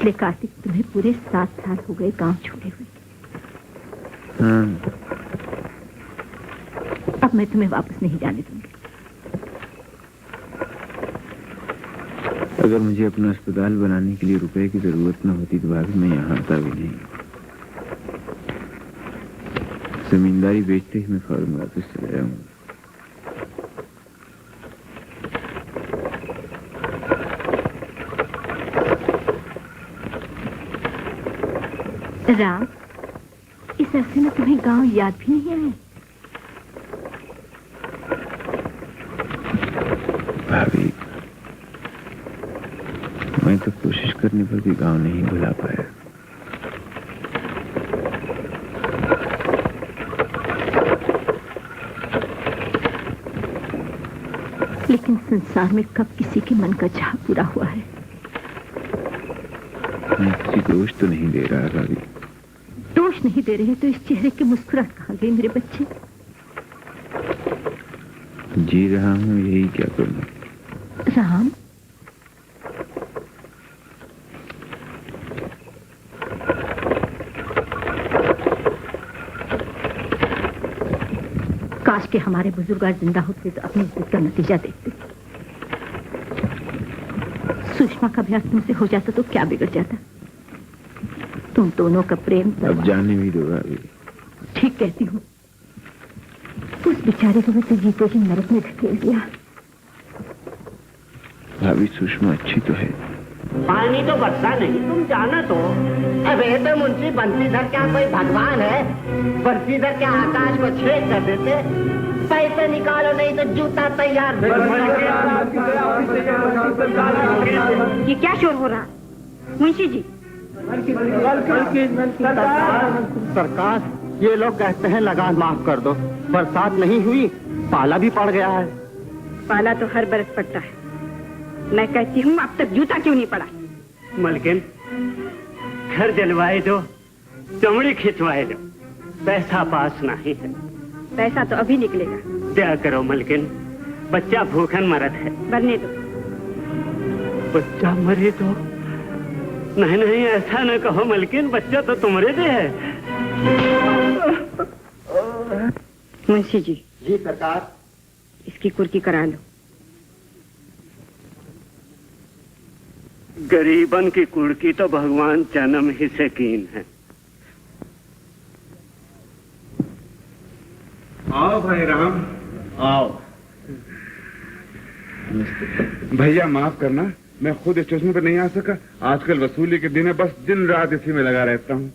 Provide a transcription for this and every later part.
पिछले कार्तिक तुम्हें पूरे 7 साल हो गए गांव छोड़े हुए। हाँ। अब मैं तुम्हें वापस नहीं जाने दूंगी। अगर मुझे अपना अस्पताल बनाने के लिए रुपए की जरूरत न होती तो भाभी मैं यहाँ आता भी नहीं। जमींदारी बेचते ही मैं फौरन वापस चला जाऊंगा। राम, इस अरसे में तुम्हें गांव याद भी नहीं आए? भाभी, मैं तो कोशिश करने पर भी गांव नहीं भुला पाया। लेकिन संसार में कब किसी के मन का चाह पूरा हुआ है? मैं किसी दोष तो नहीं दे रहा भाभी। दोष नहीं दे रहे तो इस चेहरे की मुस्कुराहट कहाँ गई मेरे बच्चे? जी रहा हूँ, यही क्या करूँ। राम, काश के हमारे बुजुर्ग आज जिंदा होते तो अपनी इज्जत का नतीजा देखते। सुषमा का ब्याह तुमसे हो जाता तो क्या बिगड़ जाता? तुम दोनों का प्रेम अब जाने भी दो भाभी। ठीक कहती हूँ। उस बेचारे को भी तो जीते ही नरक में धकेल दिया। भाभी, सुषमा अच्छी तो है। पानी तो बरसा नहीं, तुम जाना तो। अबे तो मुंशी बंसीधर क्या कोई भगवान है? बंसीधर क्या आकाश को छेद कर देते? पैसे निकालो नहीं तो जूता तैयार। ये क्या शोर हो रहा मुंशी जी? सरकार, ये लोग कहते हैं लगान माफ कर दो। बरसात नहीं हुई, पाला भी पड़ गया है। पाला तो हर बरस पड़ता है। मैं कहती हूँ अब तक जूता क्यों नहीं पड़ा? मलकिन, घर जलवाए दो, चमड़ी खिंचवाए दो, पैसा पास नहीं है। पैसा तो अभी निकलेगा। क्या करो मलकिन, बच्चा भूखन मरत है। बनने दो। बच्चा मरे तो? नहीं नहीं, ऐसा न कहो मलकिन, बच्चा तो तुम्हारे दे है। मुंशी जी। जी सरकार। इसकी कुर्की करा लो। गरीबन की कुड़की तो भगवान जन्म ही से कीन है। आओ भाई राम, आओ। भैया माफ करना, मैं खुद स्टेशन पर नहीं आ सका। आजकल वसूली के दिन है, बस दिन रात इसी में लगा रहता हूँ।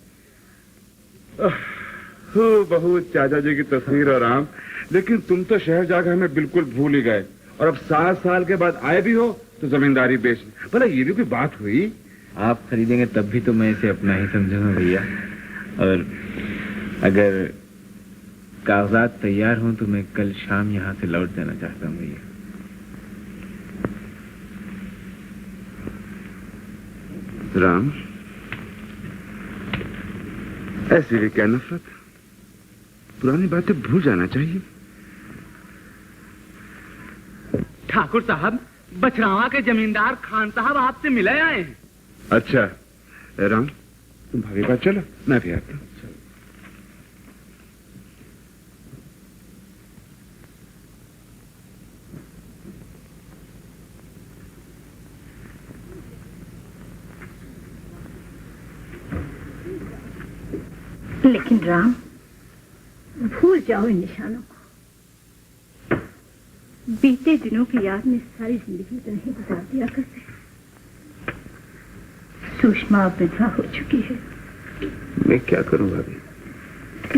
बहू, चाचा जी की तस्वीर और आम, लेकिन तुम तो शहर जाकर हमें बिल्कुल भूल ही गए। और अब 7 साल के बाद आए भी हो तो जमींदारी बेच। भला ये भी कोई बात हुई? आप खरीदेंगे तब भी तो मैं इसे अपना ही समझूंगा भैया। और अगर कागजात तैयार हों तो मैं कल शाम यहाँ से लौट जाना चाहता हूँ भैया। राम, ऐसी भी क्या नफरत? पुरानी बातें भूल जाना चाहिए। ठाकुर साहब, बछरावा के जमींदार खान साहब आपसे मिले आए हैं। अच्छा राम, तुम भाभी पास चलो, मैं भी आता हूँ। लेकिन राम, भूल जाओ इन निशानों को। बीते दिनों की याद में सारी जिंदगी तो नहीं गुजार दिया करते। सुषमा विधवा हो चुकी है। मैं क्या करूं भाभी?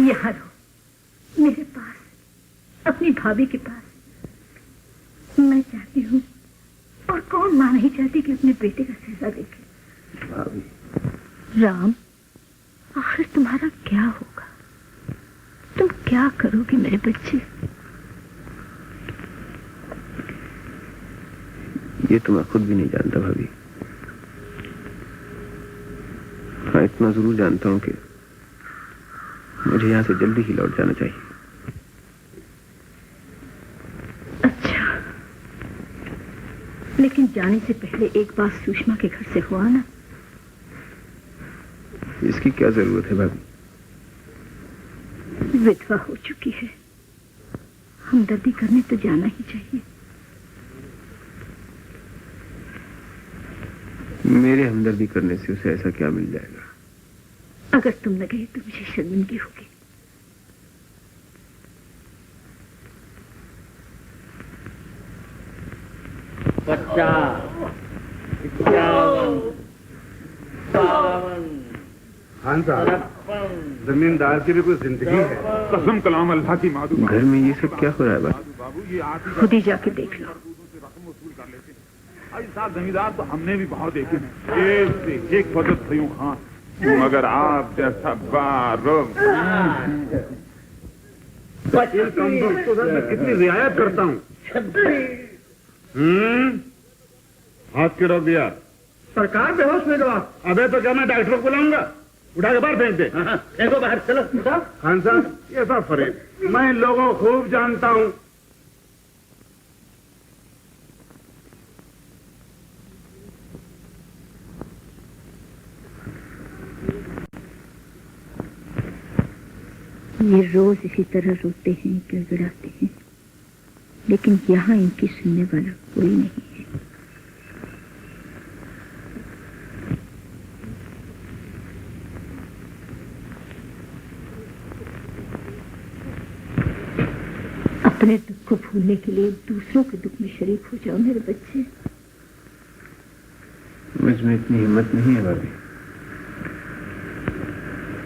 यहाँ रहो, मेरे पास, अपनी भाभी के पास। मैं चाहती हूँ, और कौन मां नहीं चाहती कि अपने बेटे का सहजा देखे। भाभी। राम, आखिर तुम्हारा क्या होगा? तुम क्या करोगे मेरे बच्चे? ये तो मैं खुद भी नहीं जानता भाभी। हाँ, इतना जरूर जानता हूँ कि मुझे यहाँ से जल्दी ही लौट जाना चाहिए। अच्छा, लेकिन जाने से पहले एक बात सुषमा के घर से हुआ ना। इसकी क्या जरूरत है भाभी? विधवा हो चुकी है, हमदर्दी करने तो जाना ही चाहिए। मेरे हमदर्दी करने से उसे ऐसा क्या मिल जाएगा? अगर तुम न गए तो मुझे शर्मिंदगी होगी। खान साहब, जमींदार की भी कोई जिंदगी है। कसम कलाम अल्लाह की मादू। घर में ये सब क्या हो रहा है बाबू? ये आप ही खुद ही जाके देख लो। रकम वसूल कर लेते हैं। अरे साहब, जमींदार तो हमने भी बहुत देखे हैं, एक से एक फजत सयूं खान, मगर आप जैसा बारो मैं कितनी रियायत करता हूँ। हाथ क्यों रोक दिया? सरकार बेहोश में गवा। अबे तो क्या मैं डॉक्टर को बुलाऊंगा? उठा के बाहर फेंक दे। देखो बाहर चलो। खान साहब, ये सब फरेब, मैं इन लोगों को खूब जानता हूँ। ये रोज इसी तरह रोते हैं, गिड़गिड़ाते हैं, लेकिन यहाँ इनकी सुनने वाला कोई नहीं है। अपने दुख को भूलने के लिए दूसरों के दुख में शरीक हो जाओ मेरे बच्चे। मुझ में इतनी हिम्मत नहीं है भाभी,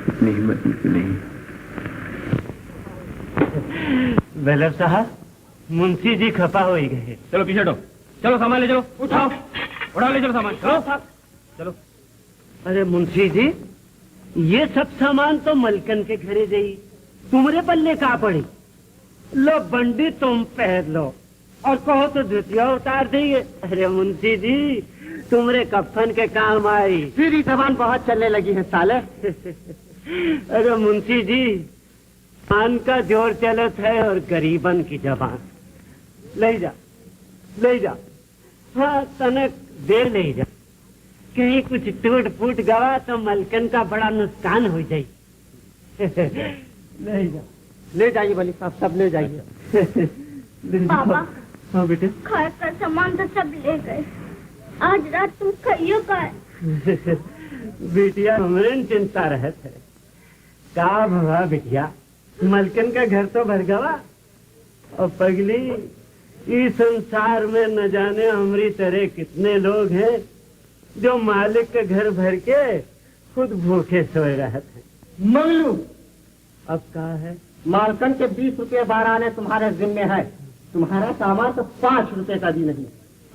इतनी हिम्मत मुझ में नहीं। बेलर साहब, मुंशी जी खपा हो ही गए। चलो पीछे हटो, चलो सामान ले चलो, उठाओ, उठा ले चलो सामान, चलो चलो। अरे मुंशी जी, ये सब सामान तो मलकन के घरे गई, तुम्हारे पल्ले कहाँ पड़ी? लो बंडी तुम पहन लो और कहो तो जुतिया उतार देंगे। अरे मुंशी जी, तुम्हारे कफन के काम आई। फिर ये जबान बहुत चलने लगी है साले। अरे मुंशी जी, पान का जोर चलत है और गरीबन की जबान। ले जा, ले जा, हाँ तनक दे ले जा, कहीं कुछ टूट फूट गवा तो मलकन का बड़ा नुकसान हो जाए। ले जा, ले जाइए वली साहब, सब ले जाइए। पापा, हाँ बेटे। घर का सामान तो सब ले गए, आज रात तुम खाइयो का? बिटिया हमरे चिंता रहत है। का भवा बिटिया, मलकन का घर तो भर गवा और पगली, इस संसार में न जाने हमारी तरह कितने लोग हैं जो मालिक के घर भर के खुद भूखे सोए रहते हैं। मंगलू, अब क्या है? मालकन के 20 रुपए बाराने तुम्हारे जिम्मे है, तुम्हारा सामान तो 5 रुपए का भी नहीं।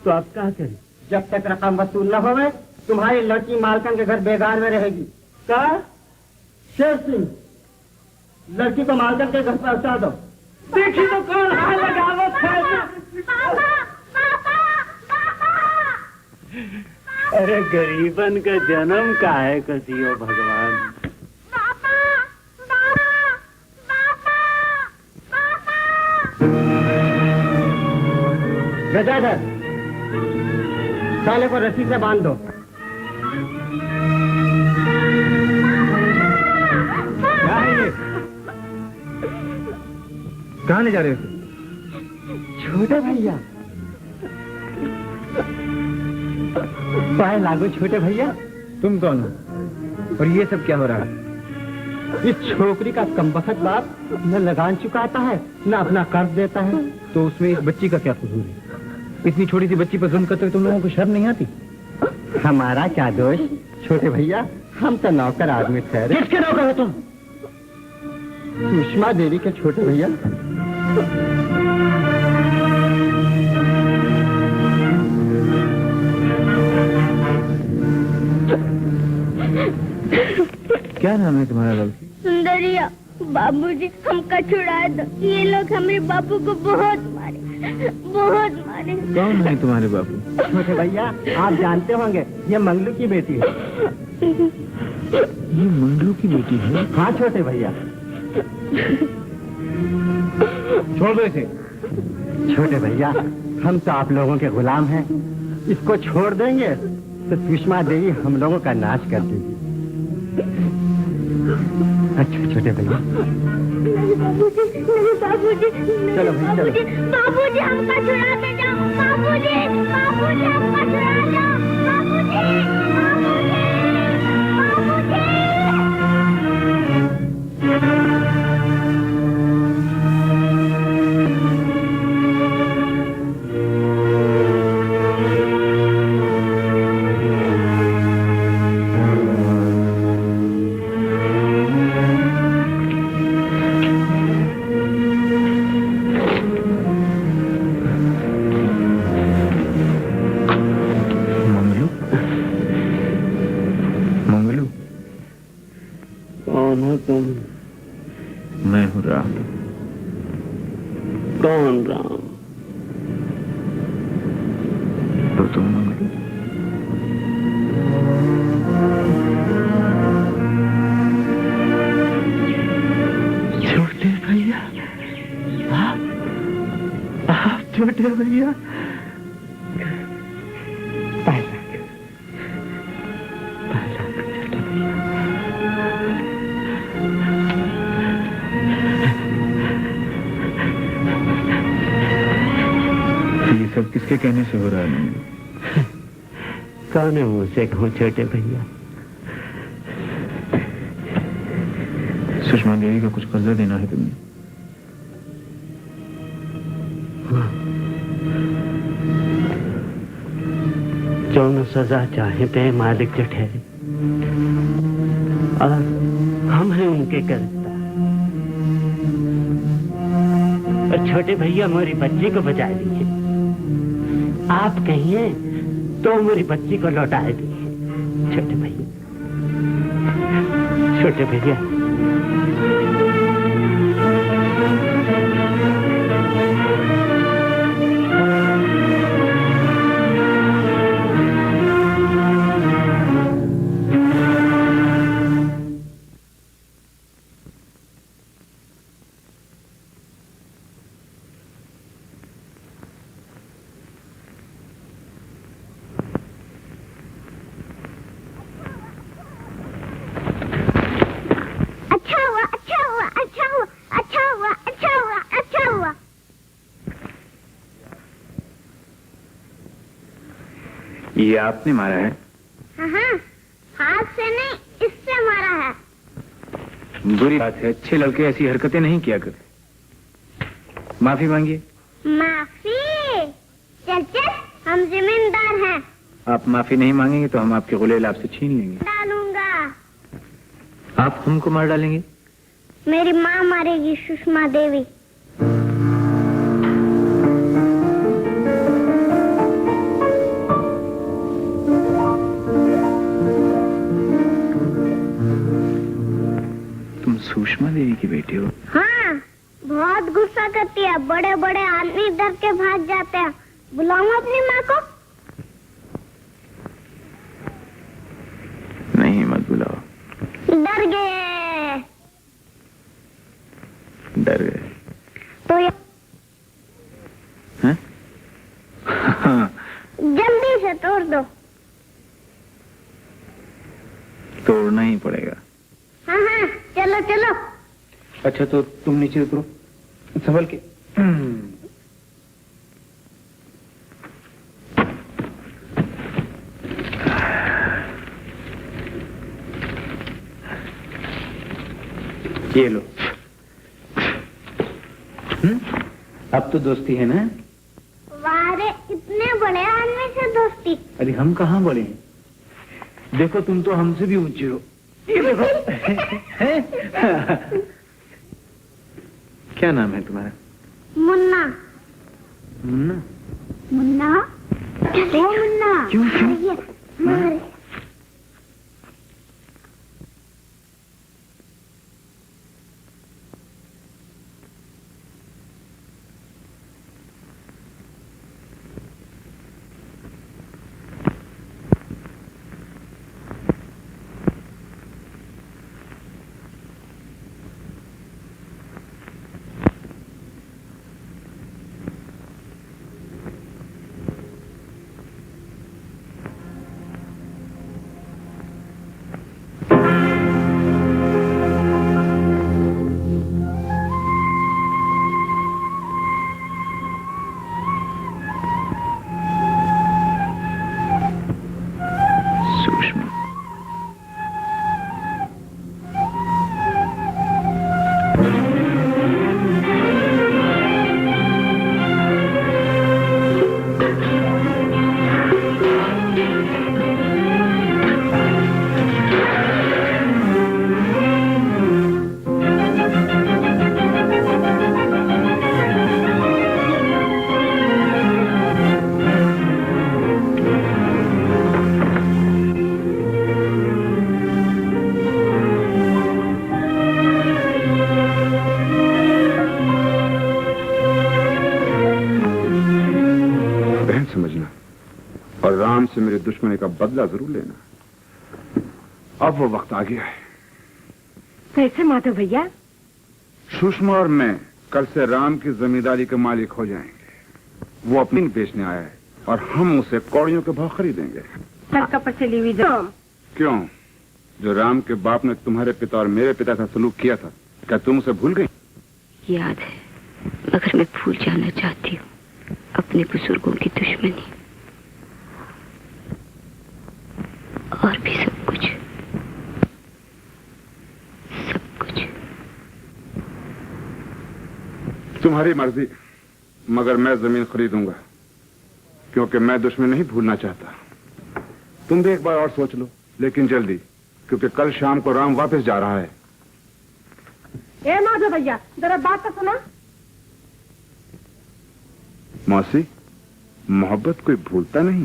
तो अब क्या करें? जब तक रकम वसूल न होवे, तुम्हारी लड़की मालकन के घर बेगार में रहेगी। का शेर सिंह, लड़की को मालकन के घर पहुंचा दो। देखी तो कौन हाथ लगावत है। अरे गरीबन का जन्म का है कसियो भगवान। गजाधर, साले को रस्सी से बांध दो। क्या है ये? कहाँ ले जा रहे हो? छोटे भैया, पाए लागो छोटे भैया। तुम कौन हो और ये सब क्या हो रहा है? इस छोकरी का कमबख्त बाप न लगान चुकाता है न अपना कर्ज देता है। तो उसमें इस बच्ची का क्या कसूर है? इतनी छोटी सी बच्ची पर जुल्म करते हुए तुम लोगों को शर्म नहीं आती? हमारा क्या दोष छोटे भैया, हम तो नौकर आदमी ठहरे। किसके नौकर हो तुम? सुषमा देवी के छोटे भैया। क्या नाम है तुम्हारा लड़की? सुंदरिया। बाबूजी, हमका छुड़ा दो, ये लोग हमारे बापू को बहुत मारे, बहुत मारे। कौन है तुम्हारे बापू? छोटे भैया, आप जानते होंगे, ये मंगलू की बेटी है। ये मंगलू की बेटी है? हाँ छोटे भैया। छोड़ दो इसे। छोटे भैया, हम तो आप लोगों के गुलाम हैं, इसको छोड़ देंगे तो सुषमा देवी हम लोगों का नाश कर देगी। अच्छा छोटे भैया, नहीं बाबूजी, नहीं बाबूजी, नहीं चलो भाई, चलो। बाबूजी, बाबूजी हमको छुड़ा के जाओ, बाबूजी, बाबूजी हमको छुड़ा जाओ, बाबूजी, बाबूजी, मंगलू, मंगलू, कौन हो तुम? मैं हूँ राम। कौन राम? तो तुम मंगलू। छोटे भैया, आप छोटे भैया। ये सब किसके कहने से हो रहा है मंगलू? कौन है मुझसे कहूँ छोटे भैया? सुषमा देवी का कुछ कर्जा देना है तुम्हें। जो सजा चाहे पे मालिक जो ठहरे, और हम हैं उनके गिरफ्तार। और छोटे भैया मेरी बच्ची को बचा दीजिए। आप कहिए तो मेरी बच्ची को लौटा दीजिए छोटे भैया। छोटे भैया, अच्छा हुआ, अच्छा हुआ, अच्छा हुआ, अच्छा हुआ, अच्छा हुआ, अच्छा हुआ। ये आपने मारा है? हाँ, हाथ से नहीं, इससे मारा है। बुरी बात है, अच्छे लड़के ऐसी हरकतें नहीं किया करते। माफी मांगिए। माफी? चल चल, हम जिम्मेदार हैं। आप माफी नहीं मांगेंगे तो हम आपके गुलेल आपसे छीन लेंगे। डालूंगा। आप हमको मार डालेंगे? मेरी माँ मारेगी, सुषमा देवी। तुम सुषमा देवी की बेटी हो? हाँ, बहुत गुस्सा करती है। बड़े बड़े आदमी डर के भाग जाते हैं। बुलाऊं अपनी माँ को? नहीं, मत बुलाओ। डर गए। डर गए? तो ये हैं? जल्दी से तोड़ दो। तोड़ना ही पड़ेगा। हाँ हाँ, चलो चलो। अच्छा तो तुम नीचे उतरो, संभल के। ये लो। अब तो दोस्ती है ना? वारे, इतने बड़े आदमी से दोस्ती। अरे हम कहाँ बड़े हैं? देखो तुम तो हमसे भी ऊंचे हो। ये देखो। क्या नाम है तुम्हारा? मुन्ना। मुन्ना? मुन्ना? ओ मुन्ना। क्यों क्यों? मारे। दुश्मनी का बदला जरूर लेना। अब वो वक्त आ गया है। कैसे माधव भैया? सुषमा और मैं कल से राम की जमींदारी के मालिक हो जाएंगे। वो अपनी बेचने आया है और हम उसे कौड़ियों के भाव खरीदेंगे। क्यों? जो राम के बाप ने तुम्हारे पिता और मेरे पिता का सलूक किया था, क्या तुम उसे भूल गई? याद है, मगर मैं भूल जाना चाहती हूँ अपने बुजुर्गों की दुश्मनी और भी सब कुछ। तुम्हारी मर्जी, मगर मैं जमीन खरीदूंगा, क्योंकि मैं दुश्मन नहीं भूलना चाहता। तुम भी एक बार और सोच लो, लेकिन जल्दी, क्योंकि कल शाम को राम वापस जा रहा है। ए माधव भैया, जरा बात तो सुना। मौसी, मोहब्बत कोई भूलता नहीं।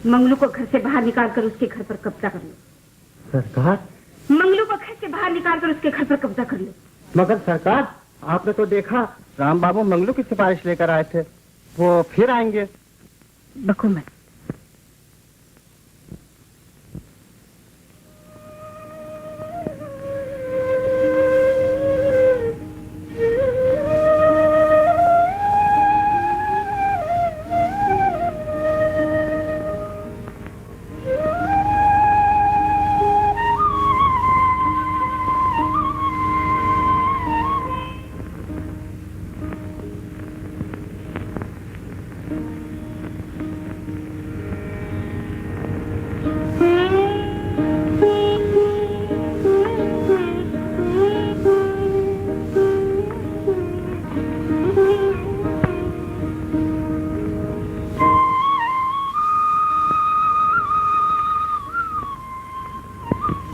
मंगलू को घर से बाहर निकालकर उसके घर पर कब्जा कर लो। सरकार? मंगलू को घर से बाहर निकालकर उसके घर पर कब्जा कर लो। मगर सरकार, आपने तो देखा राम बाबू मंगलू की सिफारिश लेकर आए थे, वो फिर आएंगे। बको मत।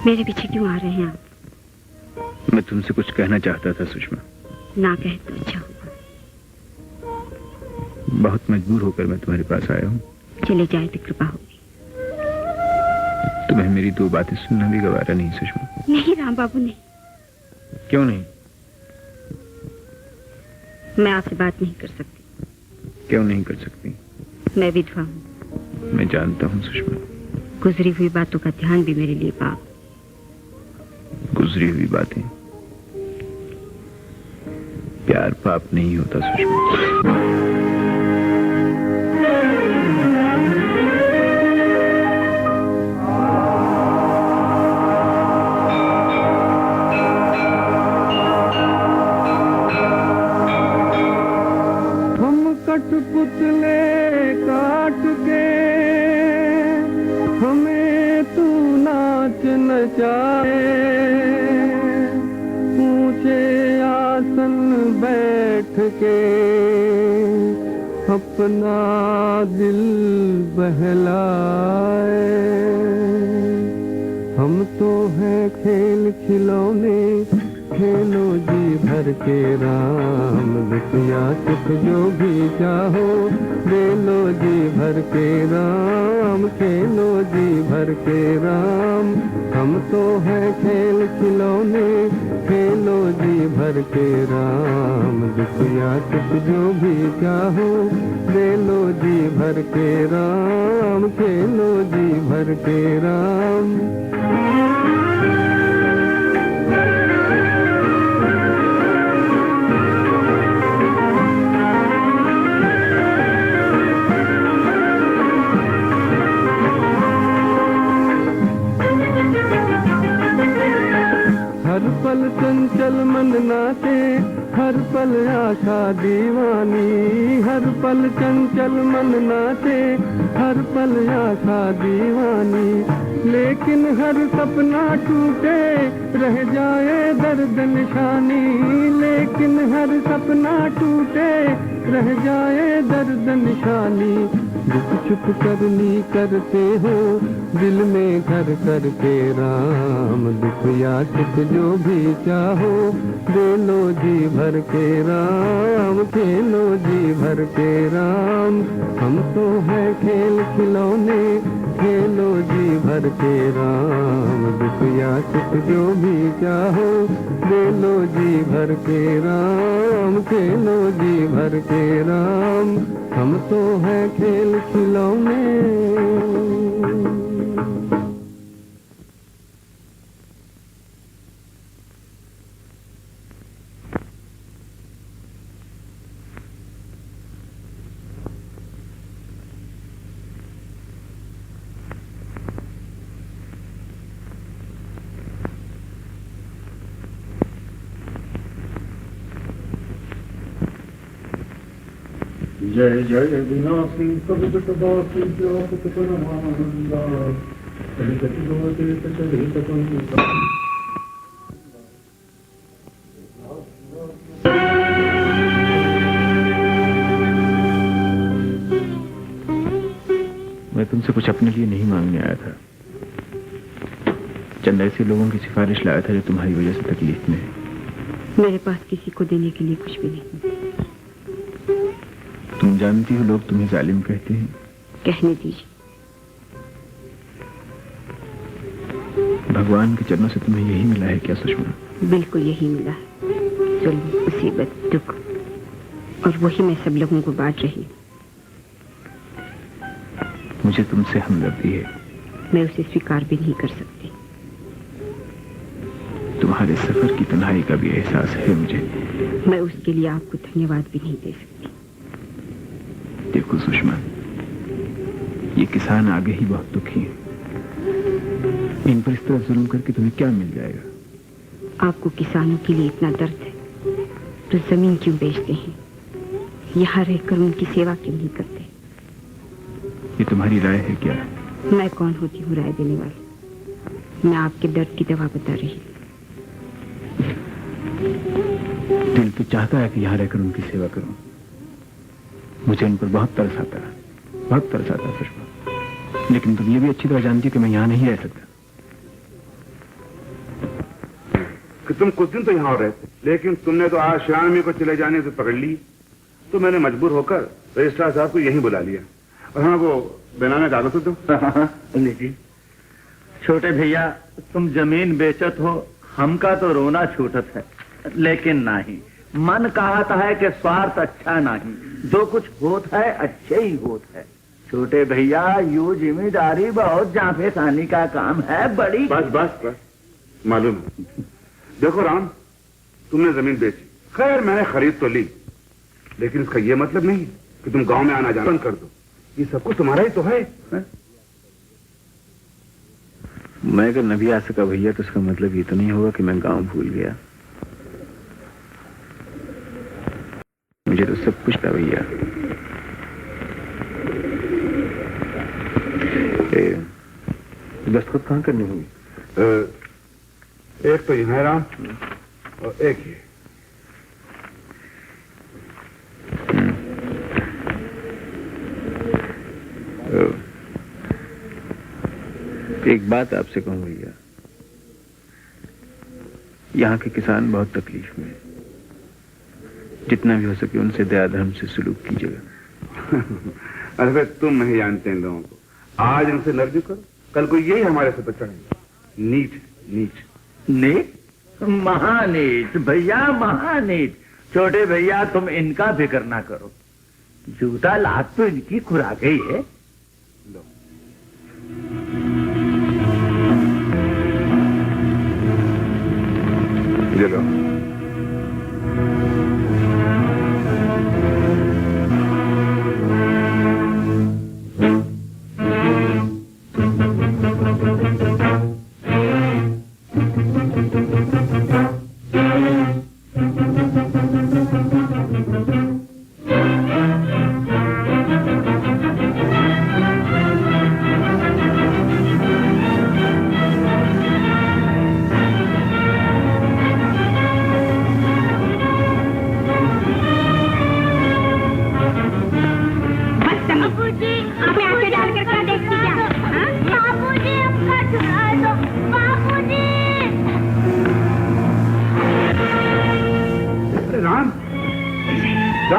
मेरे पीछे क्यों आ रहे हैं आप? मैं तुमसे कुछ कहना चाहता था सुषमा। ना कहे तो अच्छा होगा। बहुत मजबूर होकर मैं तुम्हारे पास आया हूँ। चले जाए तो कृपा होगी। तुम्हें मेरी दो बातें सुनना भी गवारा नहीं सुषमा। नहीं राम बाबू, नहीं। क्यों नहीं? मैं आपसे बात नहीं कर सकती। क्यों नहीं कर सकती? मैं विधवा हूँ। मैं जानता हूँ सुषमा। गुजरी हुई बातों का ध्यान भी मेरे लिए पाप। गुजरी हुई बातें, प्यार पाप नहीं होता सुषमा। हम कठपुतले काट के हमें तू नाच नचाए, ऊंचे आसन बैठ के अपना दिल बहलाए। हम तो हैं खेल खिलौने, खेलो जी भर के राम, दुनिया सुख जो भी चाहो ले लो जी भर के राम, खेलो जी भर के राम। हम तो हैं खेल खिलौने, खेलो जी भर के राम, दुनिया सुख जो भी चाहो ले लो जी भर के राम, खेलो जी भर के राम। हर पल चंचल मन नाचे, हर पल आशा दीवानी, हर पल चंचल मन नाचे, हर पल आशा दीवानी। लेकिन हर सपना टूटे रह जाए दर्द निशानी, लेकिन हर सपना टूटे रह जाए दर्द निशानी। दुख चुप करनी करते हो दिल में घर करके राम, दुख या सुख जो भी चाहो दे लो जी भर के राम, खेलो जी भर के राम। हम तो है खेल खिलौने, खेलो जी भर के राम, दुख या सुख जो भी चाहो दे लो जी भर के राम, खेलो जी भर के राम। हम तो है खेल खिलौने। जय जय विनाशी कवित दासी व्यापक परमानंदा, चरित चरित चरित पंडिता। मैं तुमसे कुछ अपने लिए नहीं मांगने आया था। चंद ऐसे लोगों की सिफारिश लाया था जो तुम्हारी वजह से तकलीफ में है। मेरे पास किसी को देने के लिए कुछ भी नहीं। तुम जानती हो लोग तुम्हें जालिम कहते हैं। कहने दीजिए। भगवान के चरणों से तुम्हें यही मिला है क्या सुषमा? बिल्कुल यही मिला है। जुल्म, मुसीबत, दुख, और वही मैं सब लोगों को बांट रही हूँ। मुझे तुमसे हमदर्दी है। मैं उसे स्वीकार भी नहीं कर सकती। तुम्हारे सफर की तन्हाई का भी एहसास है मुझे। मैं उसके लिए आपको धन्यवाद भी नहीं दे सकती। देखो सुषमा, ये किसान आगे ही बहुत दुखी हैं। इन पर इस तरह जुल्म करके तुम्हें क्या मिल जाएगा? आपको किसानों के लिए इतना दर्द है तो जमीन क्यों बेचते हैं? यहाँ रहकर उनकी सेवा क्यों नहीं करते? ये तुम्हारी राय है क्या? मैं कौन होती हूँ राय देने वाली? मैं आपके दर्द की दवा बता रही हूँ। दिल तो चाहता है कि यहाँ रहकर उनकी सेवा करूं। मुझे उन पर बहुत तरस आता है, बहुत तरस आता है सुषमा। लेकिन तुम ये भी अच्छी तरह जानती हो कि मैं यहाँ नहीं रह सकता। कि तुम कुछ दिन तो यहाँ रहे थे, लेकिन तुमने तो आज श्यामी को चले जाने से पकड़ ली, तो मैंने मजबूर होकर रजिस्ट्रार साहब को यहीं बुला लिया। और हाँ, वो बेनामे कागज तो लीजिए। छोटे भैया, तुम जमीन बेचत हो, हमका तो रोना छूटत है, लेकिन नहीं, मन कहता है कि स्वार्थ अच्छा नहीं, जो कुछ होता है अच्छे ही होता है। छोटे भैया, यू जिम्मेदारी बहुत जाफेसानी का काम है, बड़ी। बस बस बस, मालूम है। देखो राम, तुमने जमीन बेची, खैर मैंने खरीद तो ली, लेकिन इसका यह मतलब नहीं कि तुम गांव में आना जाना बंद कर दो। ये सब कुछ तुम्हारा ही तो है? मैं अगर न भी आ सका भैया, तो इसका मतलब ये तो नहीं होगा कि मैं गांव भूल गया। मुझे तो सब कुछ था भैया। दस्तखत कहाँ करनी होगी? एक तो यहाँ है राम, और एक ये। एक बात आपसे कहूं भैया, यहाँ के किसान बहुत तकलीफ में हैं। जितना भी हो सके उनसे दया धर्म से सलूक कीजिएगा। अरे तुम नहीं जानते इन लोगों को। आज इनसे नर्ज करो, कल को यही हमारे से चढ़ेंगे। नीच नीच नीच, महानीच भैया, महानीच। छोटे भैया, तुम इनका फिक्र ना करो, जूता लात तो इनकी खुराक ही है। ये लो।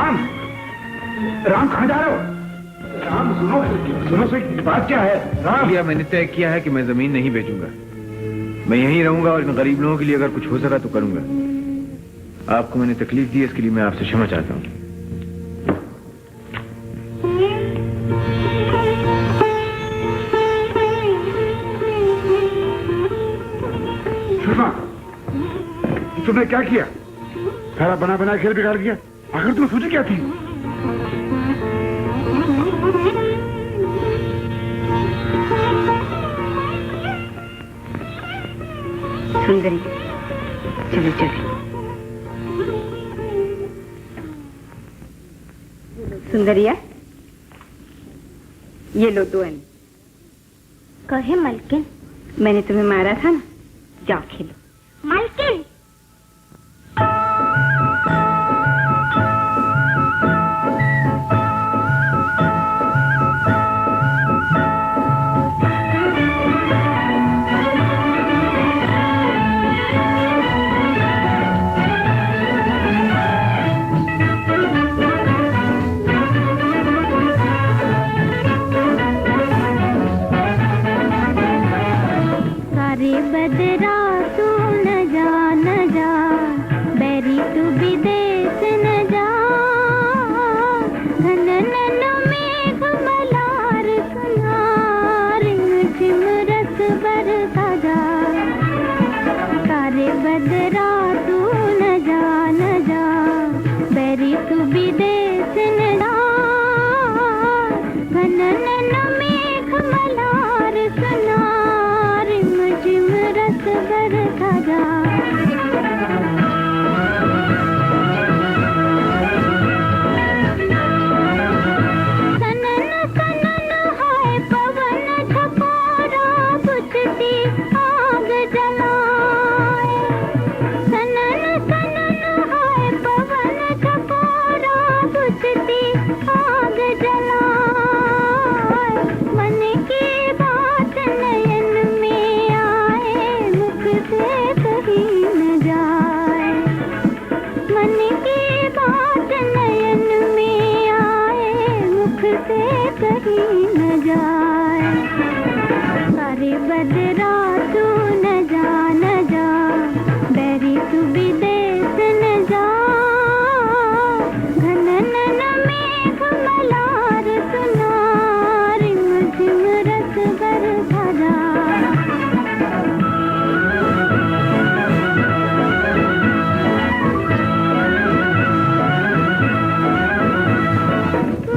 राम, राम कहाँ जा रहे हो? राम सुनो, सुनो सही, बात क्या है? राम, भैया मैंने तय किया है कि मैं जमीन नहीं बेचूंगा। मैं यहीं रहूंगा और इन गरीब लोगों के लिए अगर कुछ हो सका तो करूंगा। आपको मैंने तकलीफ दी, इसके लिए मैं आपसे क्षमा चाहता हूँ। तुमने क्या किया? सारा बना बना खेल बिगाड़ दिया। आखिर तुम्हें सोची क्या थी? सुंदरी, चलो चलो। सुंदरिया, ये लो 2 आने। कहे मलकिन? मैंने तुम्हें मारा था ना, जाओ खेलो। मलकिन बदरा तू न जा बैरी तू विदेश न जा घनन मेघ मलार सुनार झिम रस बरसा जा कारे बदरा तू न जा बैरी तू विदेश न जा घनन मेघ मलार सुनार झिम रस बरसा जा सनन सनन हाय पवन झकोरा बुझती आग जलाए सनन सनन हाय पवन झकोरा बुझती आग जलाए मन की बात नयन में आए मुख से कहीं न जाए मन की बात नयन में आए मुख से कहीं न जाए सारे बदरा तू न जा बैरी तू विदेश न जा घनन मेघ मलार सुनार झिम रस बरसा जा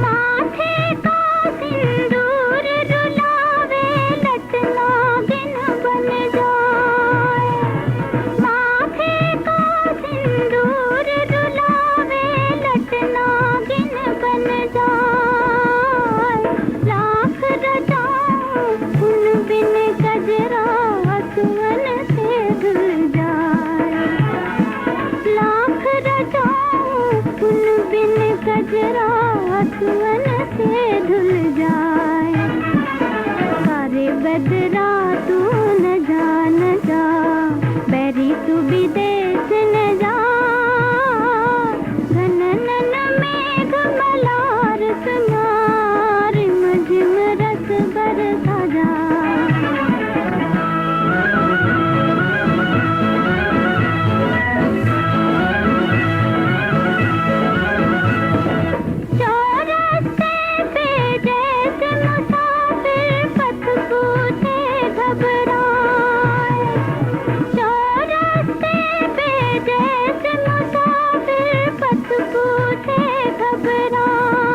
माथे का सिंदूर रुलावे लटना गिन बन जाए माथे का सिंदूर रुलावे लटना गिन बन जाए लाख रचाऊं उन बिन गजरा सुअन से धुल जाए लाख रचाऊं उन बिन गजरा सुअन से धुल जाए सारे बदरा तू न जा बैरी तू विदेश न जा घनन मेघ मलार सुनार झिम रस बरसा जा चौरस्ते पे जैसे मुसाफिर पथ पूछे घबराए चौरस्ते पे जैसे मुसाफिर पथ पूछे घबराए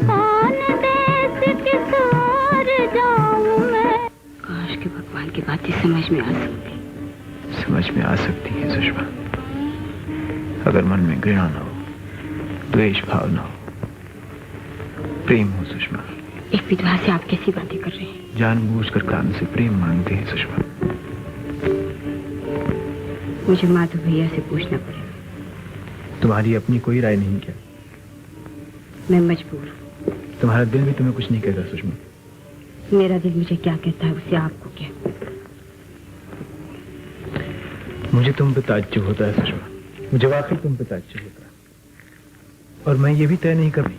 कौन देश किस ओर जाऊं मैं काश के भगवान की बातें समझ में आ सकती। समझ में आ सकती है सुषमा, अगर मन में घृणा न हो, द्वेष भाव न हो, प्रेम हो सुषमा। एक विधवा से आप कैसी बातें कर रहे हैं? जानबूझकर कान से प्रेम मांगते हैं सुषमा। मुझे माधव भैया से पूछना पड़ेगा। तुम्हारी अपनी कोई राय नहीं क्या? मैं मजबूर हूँ। तुम्हारा दिल भी तुम्हें कुछ नहीं कहता सुषमा। मेरा दिल मुझे क्या कहता है उससे आपको क्या? मुझे तुम पे ताज्जुब होता है सुषमा, मुझे वाकई तुम पे ताज्जुब होता है। और मैं ये भी तय नहीं कर रही।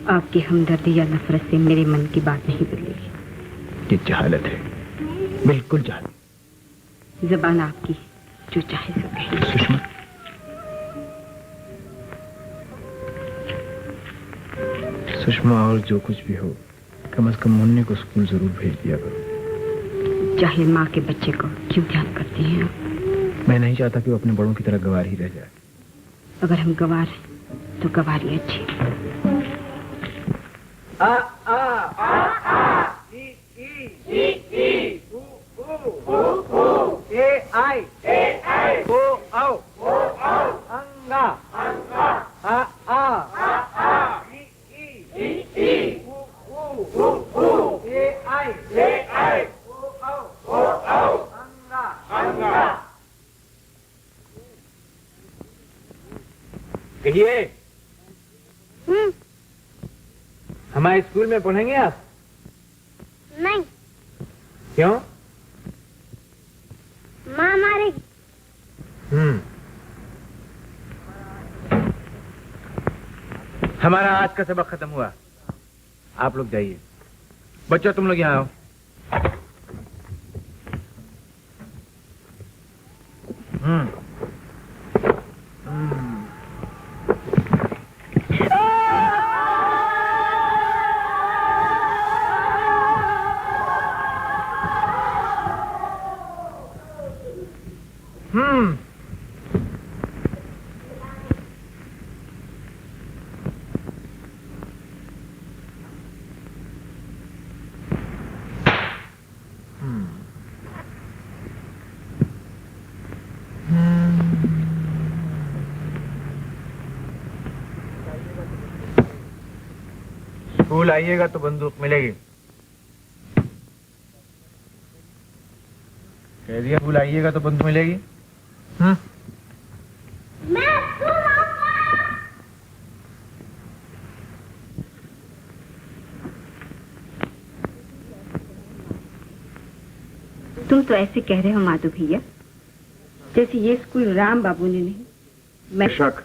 आपकी हमदर्दी या नफरत से मेरे मन की बात नहीं बदलेगी। ये जहालत है, बिल्कुल जहालत। जबान आपकी, जो चाहे सो कहिए। सुषमा, सुषमा, और जो कुछ भी हो, कम से कम मुन्नी को स्कूल जरूर भेज दिया करो। जाहिल माँ के बच्चे को क्यों ध्यान करती हैं आप? मैं नहीं चाहता कि वो अपने बड़ों की तरह गवार ही रह जाए। अगर हम गवार हैं तो गवार ही अच्छी। आ आ आ आ ई ई ई ई उ उ ए आई ओ औ अंगा आ आ ई ई उ उ ए आई ओ औ अंगा। कहिए, हमारे स्कूल में पढ़ेंगे आप? नहीं। क्यों? माँ मारेगी। हमारा आज का सबक खत्म हुआ, आप लोग जाइए। बच्चों, तुम लोग यहाँ आओ। स्कूल आइएगा तो बंदूक मिलेगी। कह दिया, स्कूल आइएगा तो बंदूक मिलेगी। मैं स्कूल आऊंगा। तुम तो ऐसे कह रहे हो माधु भैया, जैसे ये स्कूल राम बाबू ने नहीं। मैं शक,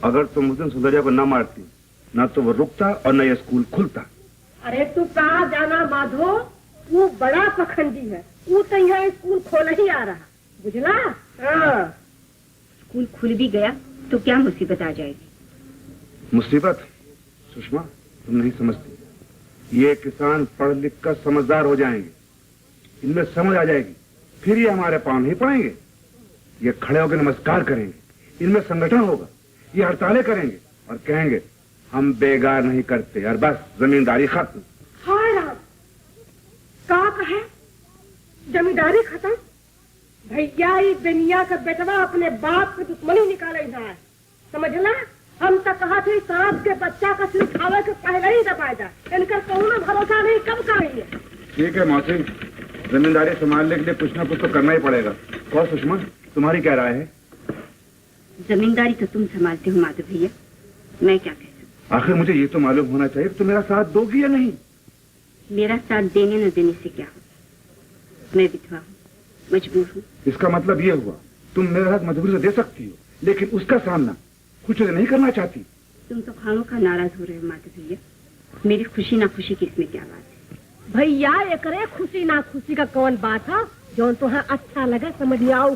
अगर तुम उस दिन सुंदरिया को न मारती, ना तो वो रुकता और न ये स्कूल खुलता। अरे तू कहाँ जाना माधो, वो बड़ा पखंडी है। वो तो यहाँ स्कूल खोल ही आ रहा, बुझला? स्कूल खुल भी गया तो क्या मुसीबत आ जाएगी? मुसीबत? सुषमा, तुम नहीं समझती। ये किसान पढ़ लिख कर समझदार हो जाएंगे, इनमें समझ आ जाएगी, फिर ये हमारे पांव नहीं पड़ेंगे। ये खड़े होकर नमस्कार करेंगे, इनमें संगठन होगा, ये हड़तालें करेंगे और कहेंगे हम बेगार नहीं करते और बस जमींदारी खत्म। हाय राम, का कहे जमींदारी खत्म? भैया ये दुनिया का बेटवा अपने बाप की दुश्मनी निकाले जाए, समझला? हम तो कहा थे सांप के बच्चा का सिर खावे के पहले ही दबाए जाए। इनका कौन भरोसा नहीं, कब करेंगे? ठीक है मौसी, जमींदारी संभालने के लिए कुछ ना कुछ तो करना ही पड़ेगा। और सुषमा, तुम्हारी क्या राय है? जमींदारी तो तुम संभालते हो माधव भैया, मैं क्या कह सकती? आखिर मुझे ये तो मालूम होना चाहिए कि तुम मेरा साथ दोगी या नहीं। मेरा साथ देने न देने से क्या हो, मैं विधवा हूँ, मजबूर हूँ। इसका मतलब ये हुआ तुम मेरे साथ मजबूरी से दे सकती हो, लेकिन उसका सामना खुद से नहीं करना चाहती। तुम तो खानों का नाराज हो रहे हो माधव भैया, मेरी खुशी ना खुशी की इसमें क्या बात है? भैया ये करे खुशी ना खुशी का कौन बात है? जो तो है अच्छा लगा समझ में आओ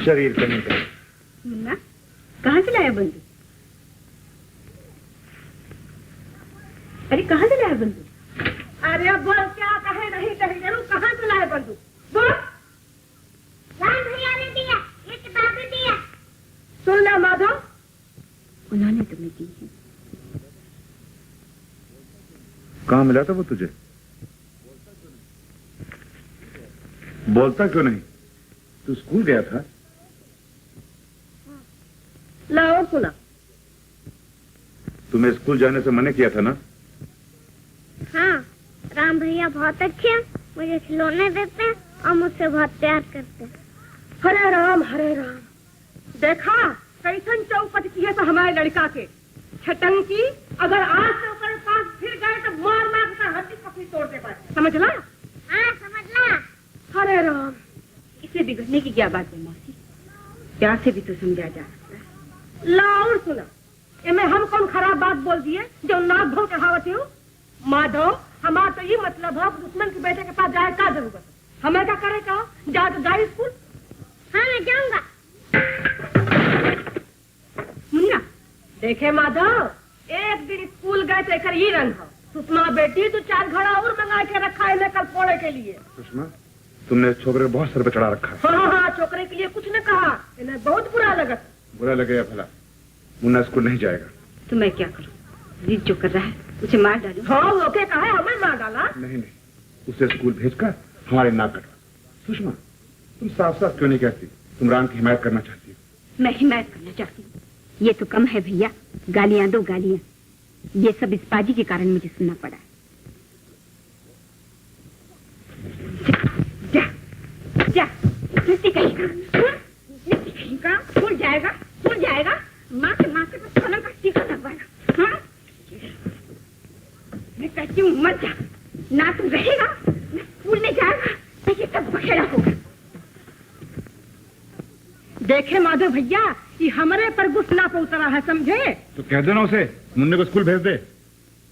शरीर कहीं का मुन्ना, कहाँ से लाया बंदूक? अरे कहाँ से लाया बंदूक? अरे बोल, क्या कहे नहीं कहे जरूर, कहाँ से लाए बंदूक? बोल। राम भैया ने दिया, ये किताब ने दिया। सुन ले माधव, उन्होंने तुम्हें दी है। कहाँ मिला था वो तुझे? बोलता क्यों नहीं? तू स्कूल गया था? लाओ सुना। तुम्हें स्कूल जाने से मना किया था ना? हाँ, राम भैया बहुत अच्छे हैं, मुझे खिलौने देते हैं और मुझसे बहुत प्यार करते हैं। हरे राम हरे राम। देखा कैसन चौपट की है तो हमारे लड़का के छटंकी। अगर आज से ऊपर पास फिर गए तो मार मार कर हड्डी पकड़ी तोड़ दे पाए, समझला? हाँ समझला। हरे राम, बिगड़ने की क्या बात है मौसी? प्यार से भी तो समझा जा सकता है। लाउर सुना, इनमें हम कौन खराब बात बोल दिए जो नाक धो चढ़ावती हूँ? माधव, हमारा तो ये मतलब है दुश्मन के बेटे के पास जाए का जरूरत? हमें क्या करे का? जा तो जाए स्कूल। हाँ मैं जाऊंगा। मुन्ना देखे माधव, एक दिन स्कूल गए तो एक ये रंग हो। सुषमा बेटी तो 4 घड़ा और मंगा के रखा है इन्हें कल फोड़े के लिए। सुषमा, तुमने छोकरे को बहुत सर पे चढ़ा रखा है। हाँ, छोकरे के लिए कुछ न कहा, इन्हें बहुत बुरा लगा। बुरा लगे या भला, मुन्ना स्कूल नहीं जाएगा। तो मैं क्या करूं? जिद जो कर रहा है उसे मार डालूं? हाँ, ओके कहा है, हमें मार डाला। नहीं, उसे स्कूल भेजकर हमारे नाक कटवा। सुषमा, तुम साफ साफ क्यों नहीं कहती तुम राम की हिमायत करना चाहती हो? मैं हिमायत करना चाहती हूँ, ये तो कम है भैया। गालियां दो गालियां, ये सब इस बाजी के कारण मुझे सुनना पड़ा है। जा, जा, नृत्य कहेगा, भूल जाएगा, माँ के पास कलम का टीका लगवाएगा। हाँ? मैं कहती हूँ मत जा, ना तू रहेगा, ना स्कूल में जाएगा, तो ये सब बखेड़ा होगा। देखे माधव भैया, ये हमारे पर गुस्सा पे उतरा है, समझे? तो कह देना उसे मुन्ने को स्कूल भेज दे।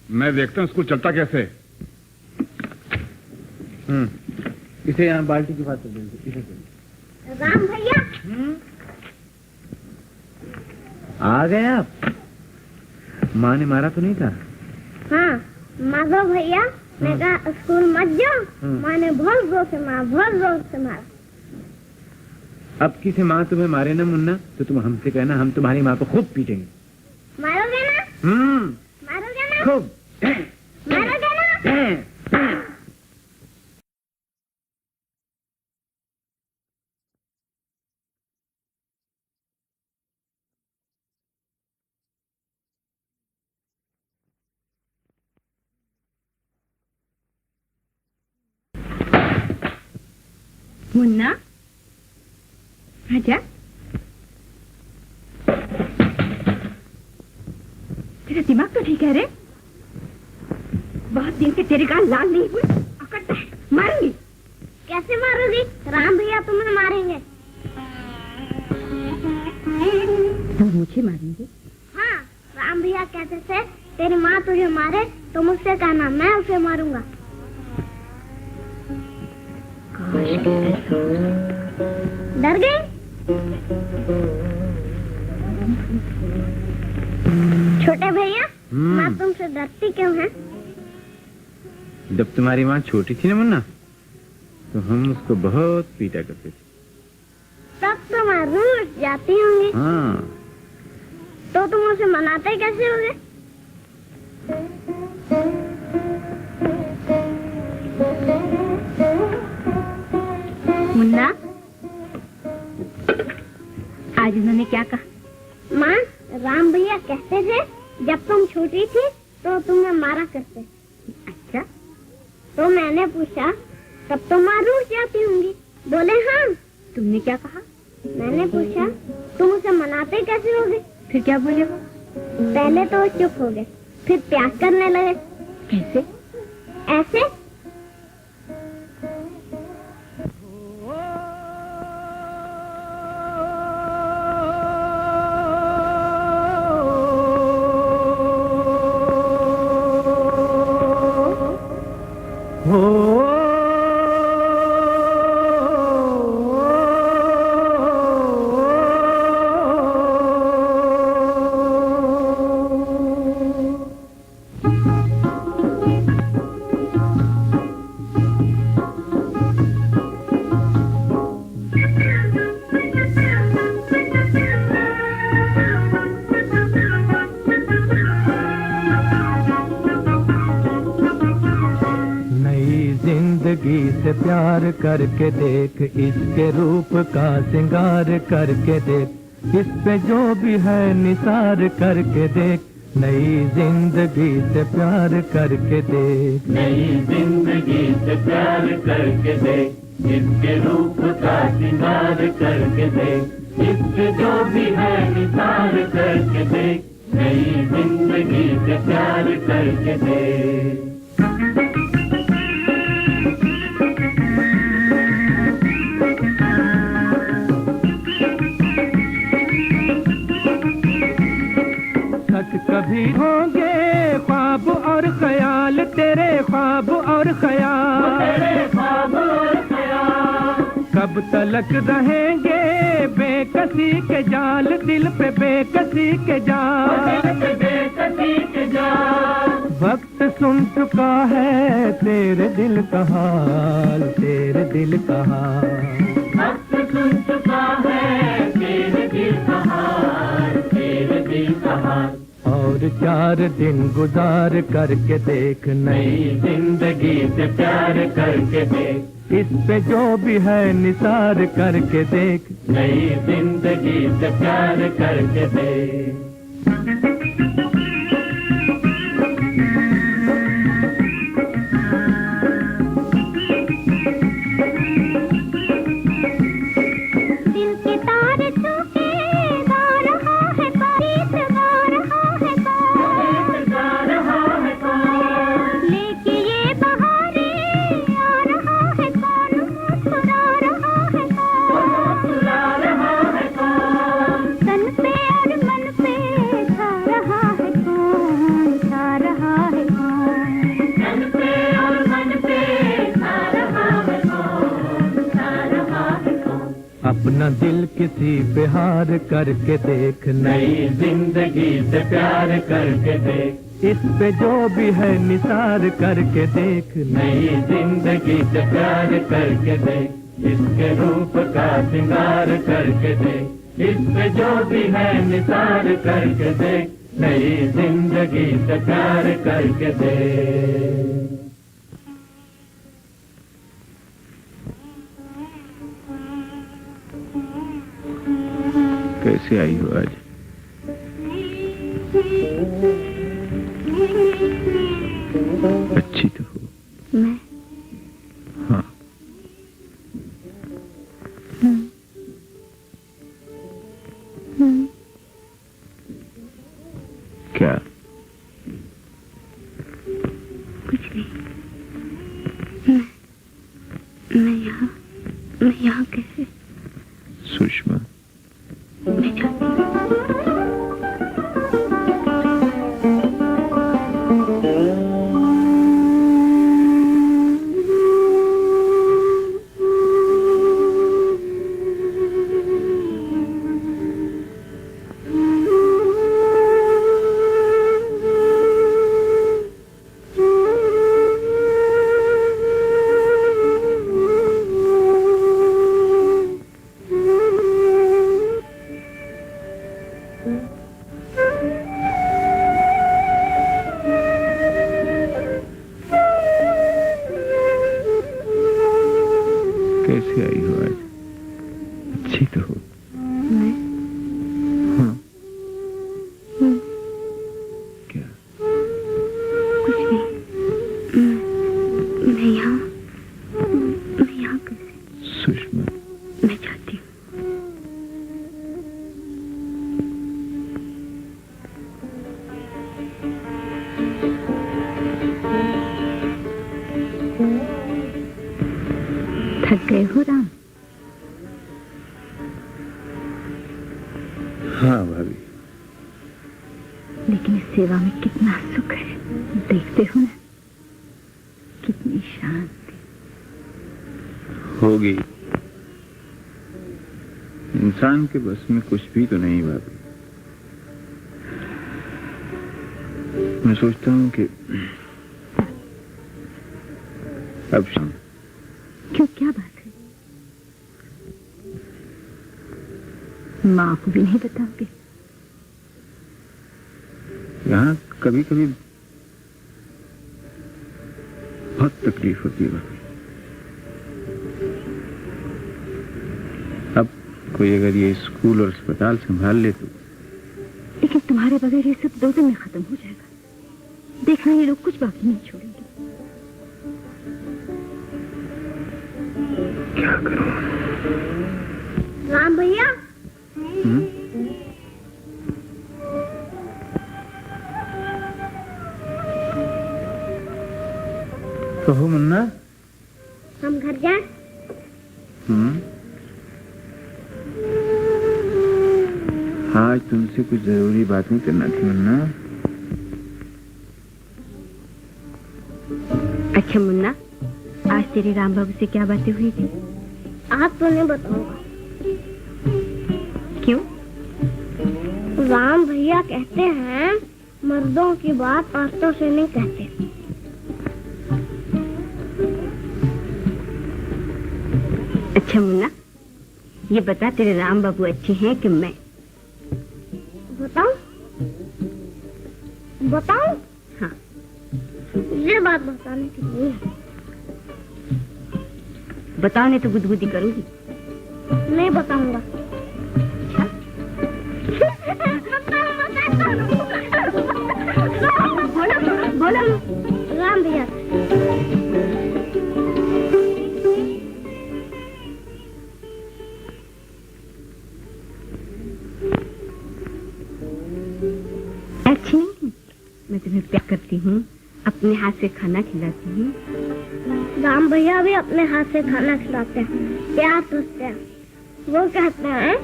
मैं देखता हूँ स्कूल चलता कैसे। इसे यहाँ बाल्टी की बात कर। राम भैया आ गए आप? माँ ने मारा तो नहीं था? हाँ, माधव भैया मैं कहा स्कूल मत जाओ। माँ ने बहुत जोर से मारा। अब किसी माँ तुम्हें मारे ना मुन्ना, तो तुम हमसे कहना, हम तुम्हारी माँ को खूब पीटेंगे। मारोगे ना? मारोगे ना? खूब मारोगे ना? मुन्ना, आजा। तेरा दिमाग तो ठीक है रे? बहुत दिन से तेरे गाल लाल नहीं हुए, अकड़ता है, मारूंगी। कैसे मारोगी? राम भैया तुम्हें मारेंगे। तो मुझे मारेंगे? हाँ, राम भैया कहते थे तेरी माँ तुझे मारे तो मुझसे कहना, मैं उसे मारूंगा। डर गई? छोटे भैया, माँ तुमसे डरती क्यों है? जब तुम्हारी माँ छोटी थी ना मुन्ना, तो हम उसको बहुत पीटा करते थे। तब तो मैं रूठ जाती होंगी। हाँ। तो तुम उसे मनाते कैसे होगे? मुन्ना, आज उन्होंने क्या कहा? माँ, राम भैया कहते थे जब तुम छोटी थी तो तुम्हें मारा करते। अच्छा, तो मैंने पूछा तब तो माँ रूठ जाती होंगी। बोले हाँ। तुमने क्या कहा? मैंने पूछा तुम उसे मनाते कैसे होगे? फिर क्या बोले वो? पहले तो वो चुप हो गए, फिर प्यार करने लगे। कैसे? ऐसे। प्यार करके देख, इसके रूप का सिंगार करके देख, इस पे जो भी है निसार करके देख। नई जिंदगी से प्यार करके देख, नई जिंदगी से प्यार करके देख, इसके रूप का सिंगार करके देख, इस पे जो भी है निसार करके देख। नई जिंदगी से प्यार करके देख। कभी होंगे ख्वाब और ख्याल, तेरे ख्वाब और ख्याल, कब तलक रहेंगे बेकसी के जाल, दिल पे बेकसी के जाल। वक्त सुन चुका है तेरे दिल का हाल, तेरे दिल का हाल। वक्त सुन चुका है तेरे दिल का हाल, तेरे दिल का हाल। और 4 दिन गुजार करके देख, नई जिंदगी से प्यार करके देख, इस पे जो भी है निसार करके देख, नई जिंदगी से प्यार करके देख। अपना दिल किसी पे हार करके देख, नई जिंदगी से प्यार करके देख, इस पे जो भी है निसार करके देख, नई जिंदगी से प्यार करके देख, इसके रूप का श्रृंगार करके देख, इस पे जो भी है निसार करके देख, नई जिंदगी से प्यार करके देख। कैसे आई हो आज? अच्छी तो हो। मैं? हाँ। क्या? कुछ नहीं। मैं यहाँ कैसे? सुषमा, मैं चाहती हूँ। कैसे आई हो आज? अच्छी तो हो। मैं? हाँ। क्या? कुछ नहीं। मैं यहाँ कैसे? सुषमा, मैं चाहती हूँ। थक गए हो राम? हाँ भाभी। लेकिन इस सेवा में कितना सुख है, देखते हो ना, कितनी शांति। होगी। इंसान के बस में कुछ भी तो नहीं भाभी। मैं सोचता हूँ कि अब शाम। क्यों, क्या बात है? माँ को भी नहीं बताओगे? यहाँ कभी कभी बहुत तकलीफ होती है भाभी। अब कोई अगर ये स्कूल और अस्पताल संभाल ले तो। लेकिन तुम्हारे बगैर ये सब 2 दिन में खत्म हो जाएगा। देखना, ये लोग कुछ बाकी नहीं छोड़ेंगे। क्या करूं? राम भैया, कहो मुन्ना। हम घर जाए? आज तुमसे कुछ जरूरी बातें करना थी मुन्ना। अच्छा मुन्ना, आज तेरे राम बाबू से क्या बातें हुई थी? आज तो नहीं बताऊंगा। क्यों? राम भैया कहते हैं मर्दों की बात औरतों से नहीं कहते। अच्छा मुन्ना, ये बता तेरे राम बाबू अच्छे हैं कि मैं? बताऊं? बताऊं? हाँ। ये बात बताने की नहीं है। बताओ नहीं तो गुदगुदी करूंगी। नहीं बताऊंगा। बोलो राम भैया। अच्छी नहीं, मैं तुम्हें प्यार करती हूँ, अपने हाथ से खाना खिलाती हूँ। राम भैया भी अपने हाथ से खाना खिलाते हैं, प्यार करते हैं। वो कहते हैं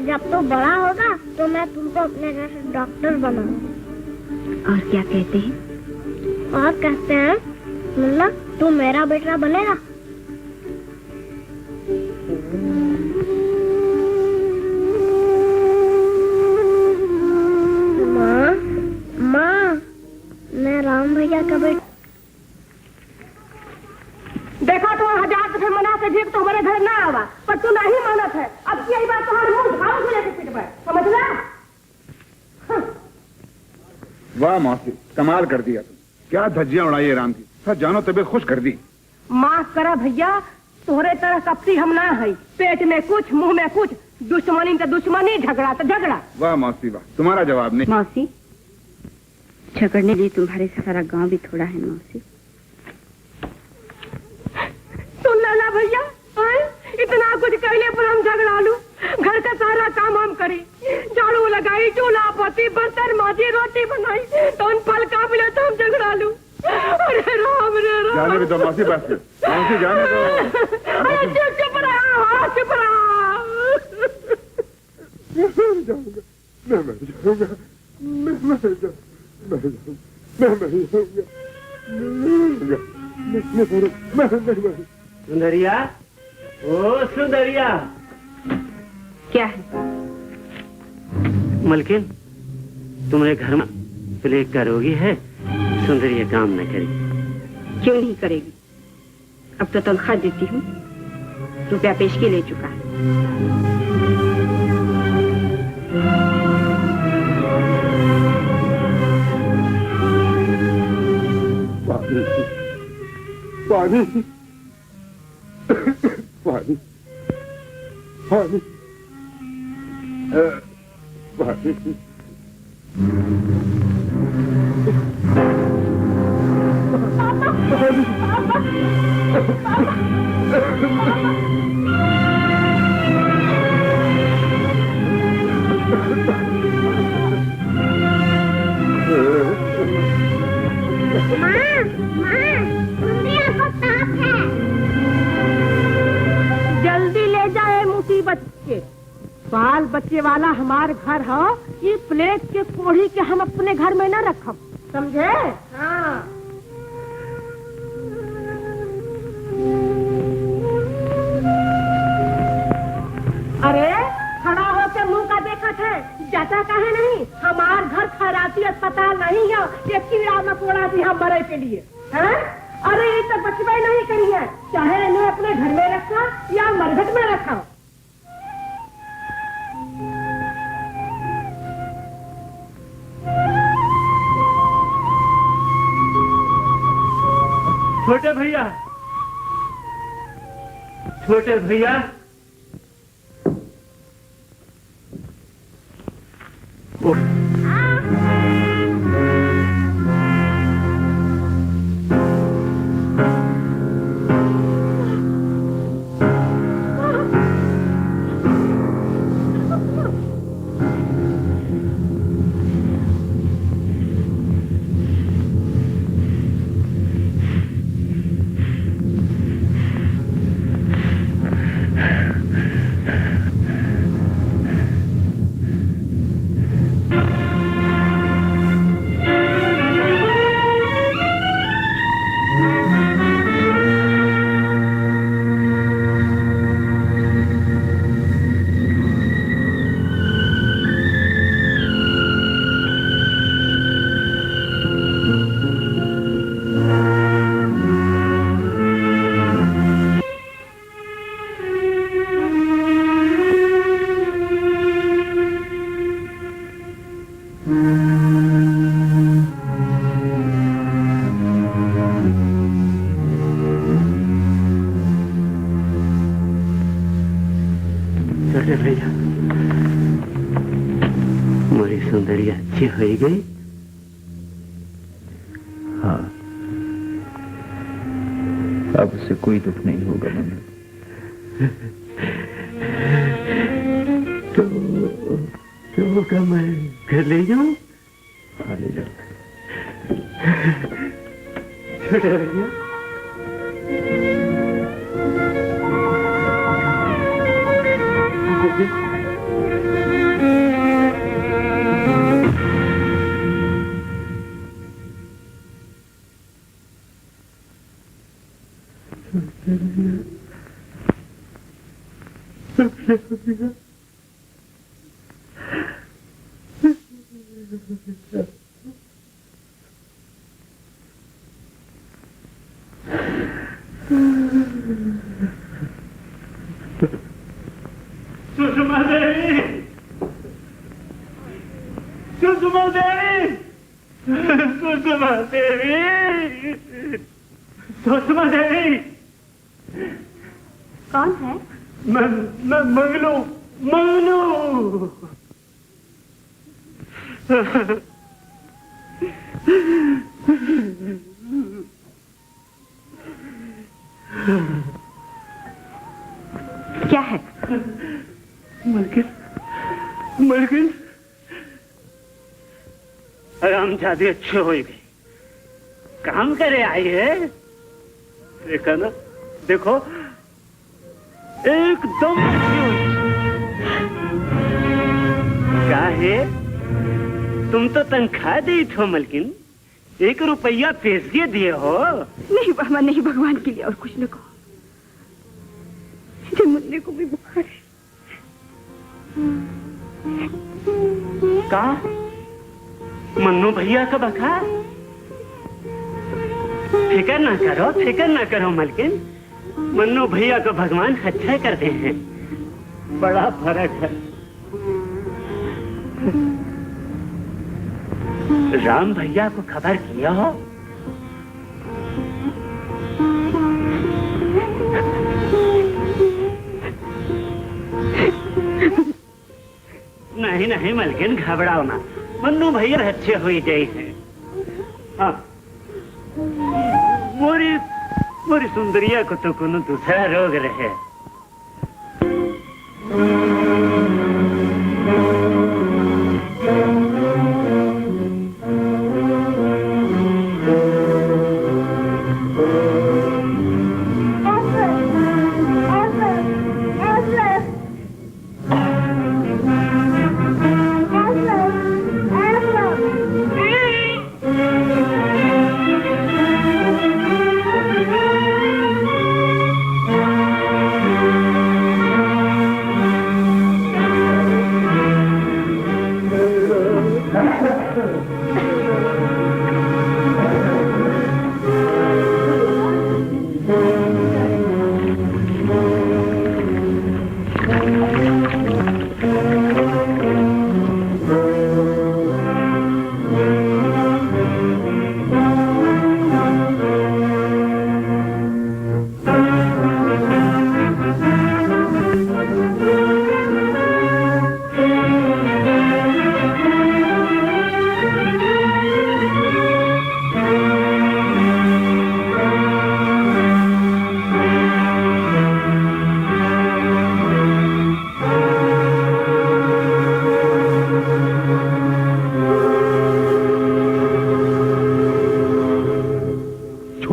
जब तो बड़ा होगा तो मैं तुमको अपने जैसे डॉक्टर बनाऊंगा। और क्या कहते हैं? और कहते हैं मुन्ना तू मेरा बेटा बनेगा। माँ माँ, मैं राम भैया का बेटा। देखा तो 1000 दफे मना के देख तो हमारे घर ना आवा, पर तू नहीं मानत है। अब यही बात तुम्हारे मुंह झाड़ू से लेके पीट पर, समझ ला? वाह मौसी, कमाल कर दिया तुम। क्या धज्जियां उड़ाई है राम की। सर जानो तबीयत खुश कर दी। माफ करा भैया, तोहरे तरह कपटी हम ना है। पेट में कुछ, मुंह में कुछ, दुश्मनी तो दुश्मनी, झगड़ा तो झगड़ा। वाह मौसी वाह, तुम्हारा जवाब नहीं। मौसी, झगड़ने लिए तुम्हारे सारा गांव भी थोड़ा है मौसी। सुन ला भैया, इतना कुछ कहले पर हम झगड़ा लू। घर का सारा काम हम करी, झाड़ू लगाई, चूल्हा पोती, बर्तन माजी, रोटी बनाई, तो उन फल का मिले तो हम झगड़ा लू। अरे राम रे राम। जाने भी दो मौसी, बस मौसी जाने दो। चुप रहा, चुप रहा। मैं मर जाऊंगा, मैं मर जाऊंगा। सुंदरिया, ओ सुंदरिया। क्या है? मलकिन, तुम्हारे घर में प्ले करोगी है? सुंदरिया काम न करेगी। क्यों नहीं करेगी? अब तो तनख्वाह देती हूँ, रुपया पेशगी ले चुका है। पानी पानी पानी पानी। जल्दी ले जाए मुसीबत के। बाल बच्चे वाला हमार घर हो, ये प्लेट के कोढ़ी के हम अपने घर में न रखब, समझे? हाँ। अरे खड़ा होकर मुंह का देखत है, जाता काहे नहीं? हमार घर खैराती अस्पताल नहीं है, ये कीड़ा मकोड़ा भी हम मरे के लिए, हैं? अरे ये तो बचवा नहीं करी है, चाहे इन्हें अपने घर में रखा या मरघट में रखा। छोटे भैया, छोटे भैया, अच्छी हो गई? हाँ, अब उससे कोई दुख नहीं होगा मम्मी। तो क्या मैं घर ले जाऊं? हाँ, ले जाओ। छोटे भैया, सुषमा देवी, सुषमा देवी, सुषमा देवी, सुषमा देवी। कौन है? मैं मंगलू, मंगलू। क्या है? मलकिन आराम ज्यादा अच्छे हो गई। काम करे आई है, देखा ना, देखो एकदम क्या है? तुम तो तनख्वाह दी थो मलकिन, 1 रुपया पैसे दिए हो। नहीं बाबा नहीं, भगवान के लिए और कुछ न कहो। मुझे मुन्ने को भी बुखार है। का मन्नू भैया का बुखार? फिक्र ना करो, फिक्र ना करो मलकिन, मन्नू भैया को भगवान अच्छा करते हैं। बड़ा फर्क है। राम भैया को खबर किया हो? नहीं नहीं मलकिन, घबराओ ना, मन्नू भैया अच्छे हो गए हैं। हाँ, मोरी सुंदरिया को तो कोनो दूसरा रोग रहे।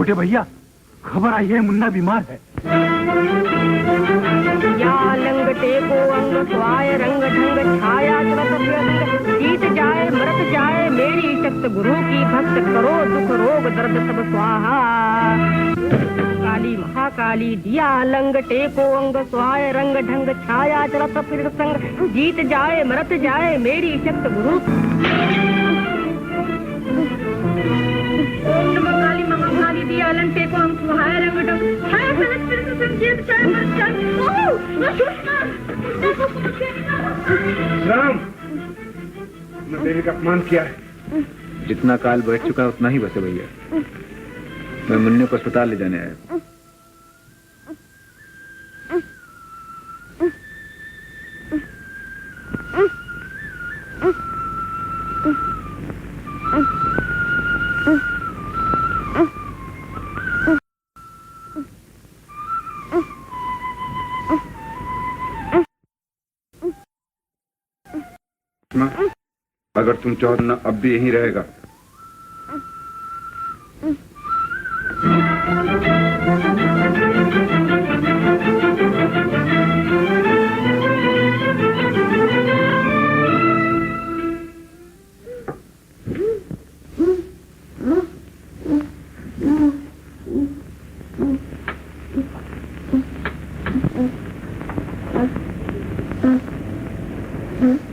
भैया खबर आई है, मुन्ना बीमार है। या लंगटे को अंग स्वाय रंग ढंग छाया जीत जाए मरत जाए मेरी शक्त गुरु की भक्त करो दुख रोग दर्द सब स्वाहा। काली महाकाली दिया लंगटे को अंग स्वाय रंग ढंग छाया चलत फिर संग जीत जाए मरत जाए मेरी शक्त गुरु। ओम नमः काली महाकाली दिया लंगटे को अंग स्वाय रंग ढंग छाया चलत फिर संग जीत जाए मरत जाए। राम, मैं देवी का अपमान किया है। जितना काल बैठ चुका है उतना ही बसे भैया। मैं मुन्ने को अस्पताल ले जाने आया। अगर तुम चाहो तो ना अब भी यहीं रहेगा।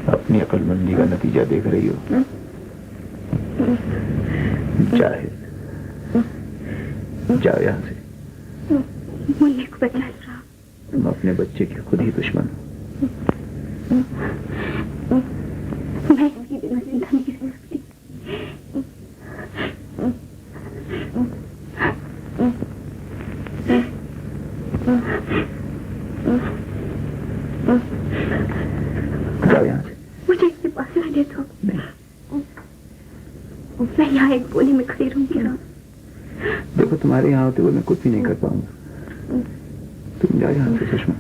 अपनी अक्लमंदी का नतीजा देख रही हो। जाहिद, जाओ यहाँ से। मुन्ने को बचा रहा। तुम अपने बच्चे के खुद ही दुश्मन हो। मैं इसकी बिना जिंदा नहीं रह सकती। जाओ यहाँ से। मुझे इसके पास रहने दो। मैं यहाँ एक गोली में खड़ी रहूंगी। देखो, तुम्हारे यहाँ होते हुए मैं कुछ भी नहीं कर पाऊंगा। तुम जाओ यहाँ से सुषमा।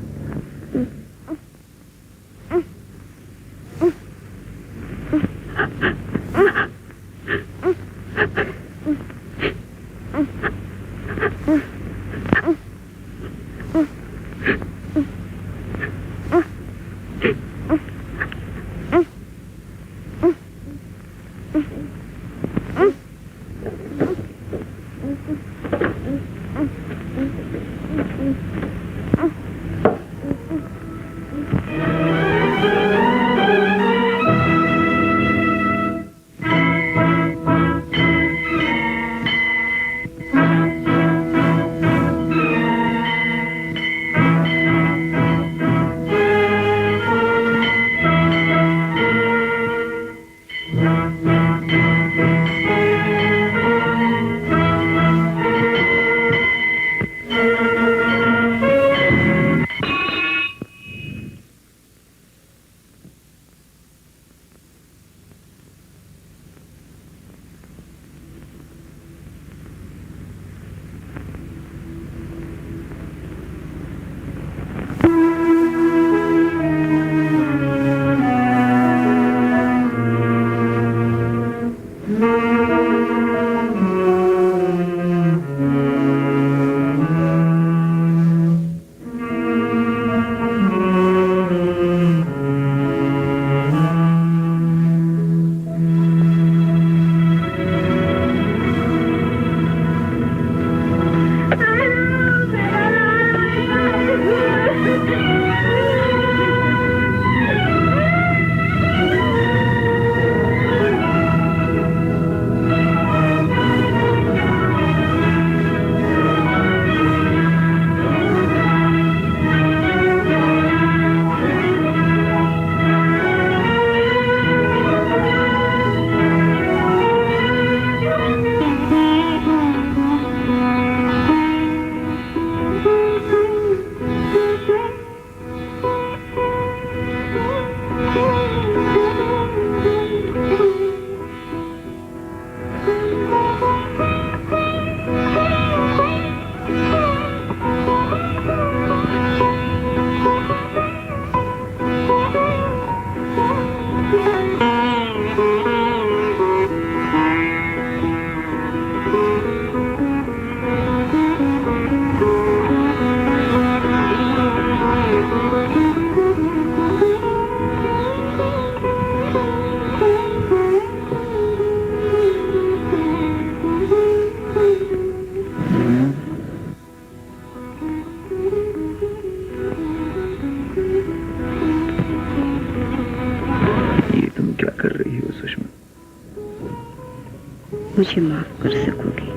मुझे माफ कर सकोगे?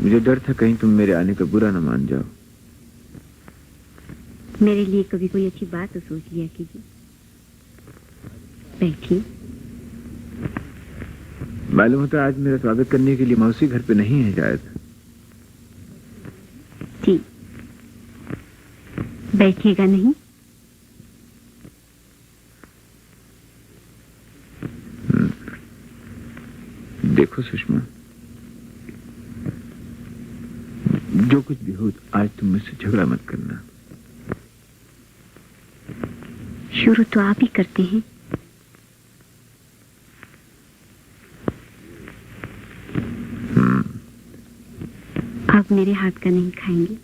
मुझे डर था कहीं तुम मेरे आने का बुरा न मान जाओ। मेरे लिए कभी कोई अच्छी बात तो सोच लिया कीजिए। बैठिए। मालूम होता आज मेरा स्वागत करने के लिए मौसी घर पे नहीं है शायद। जी, बैठिएगा नहीं? देखो सुषमा, जो कुछ भी हो आज तुम मुझसे झगड़ा मत करना। शुरू तो आप ही करते हैं। आप मेरे हाथ का नहीं खाएंगे?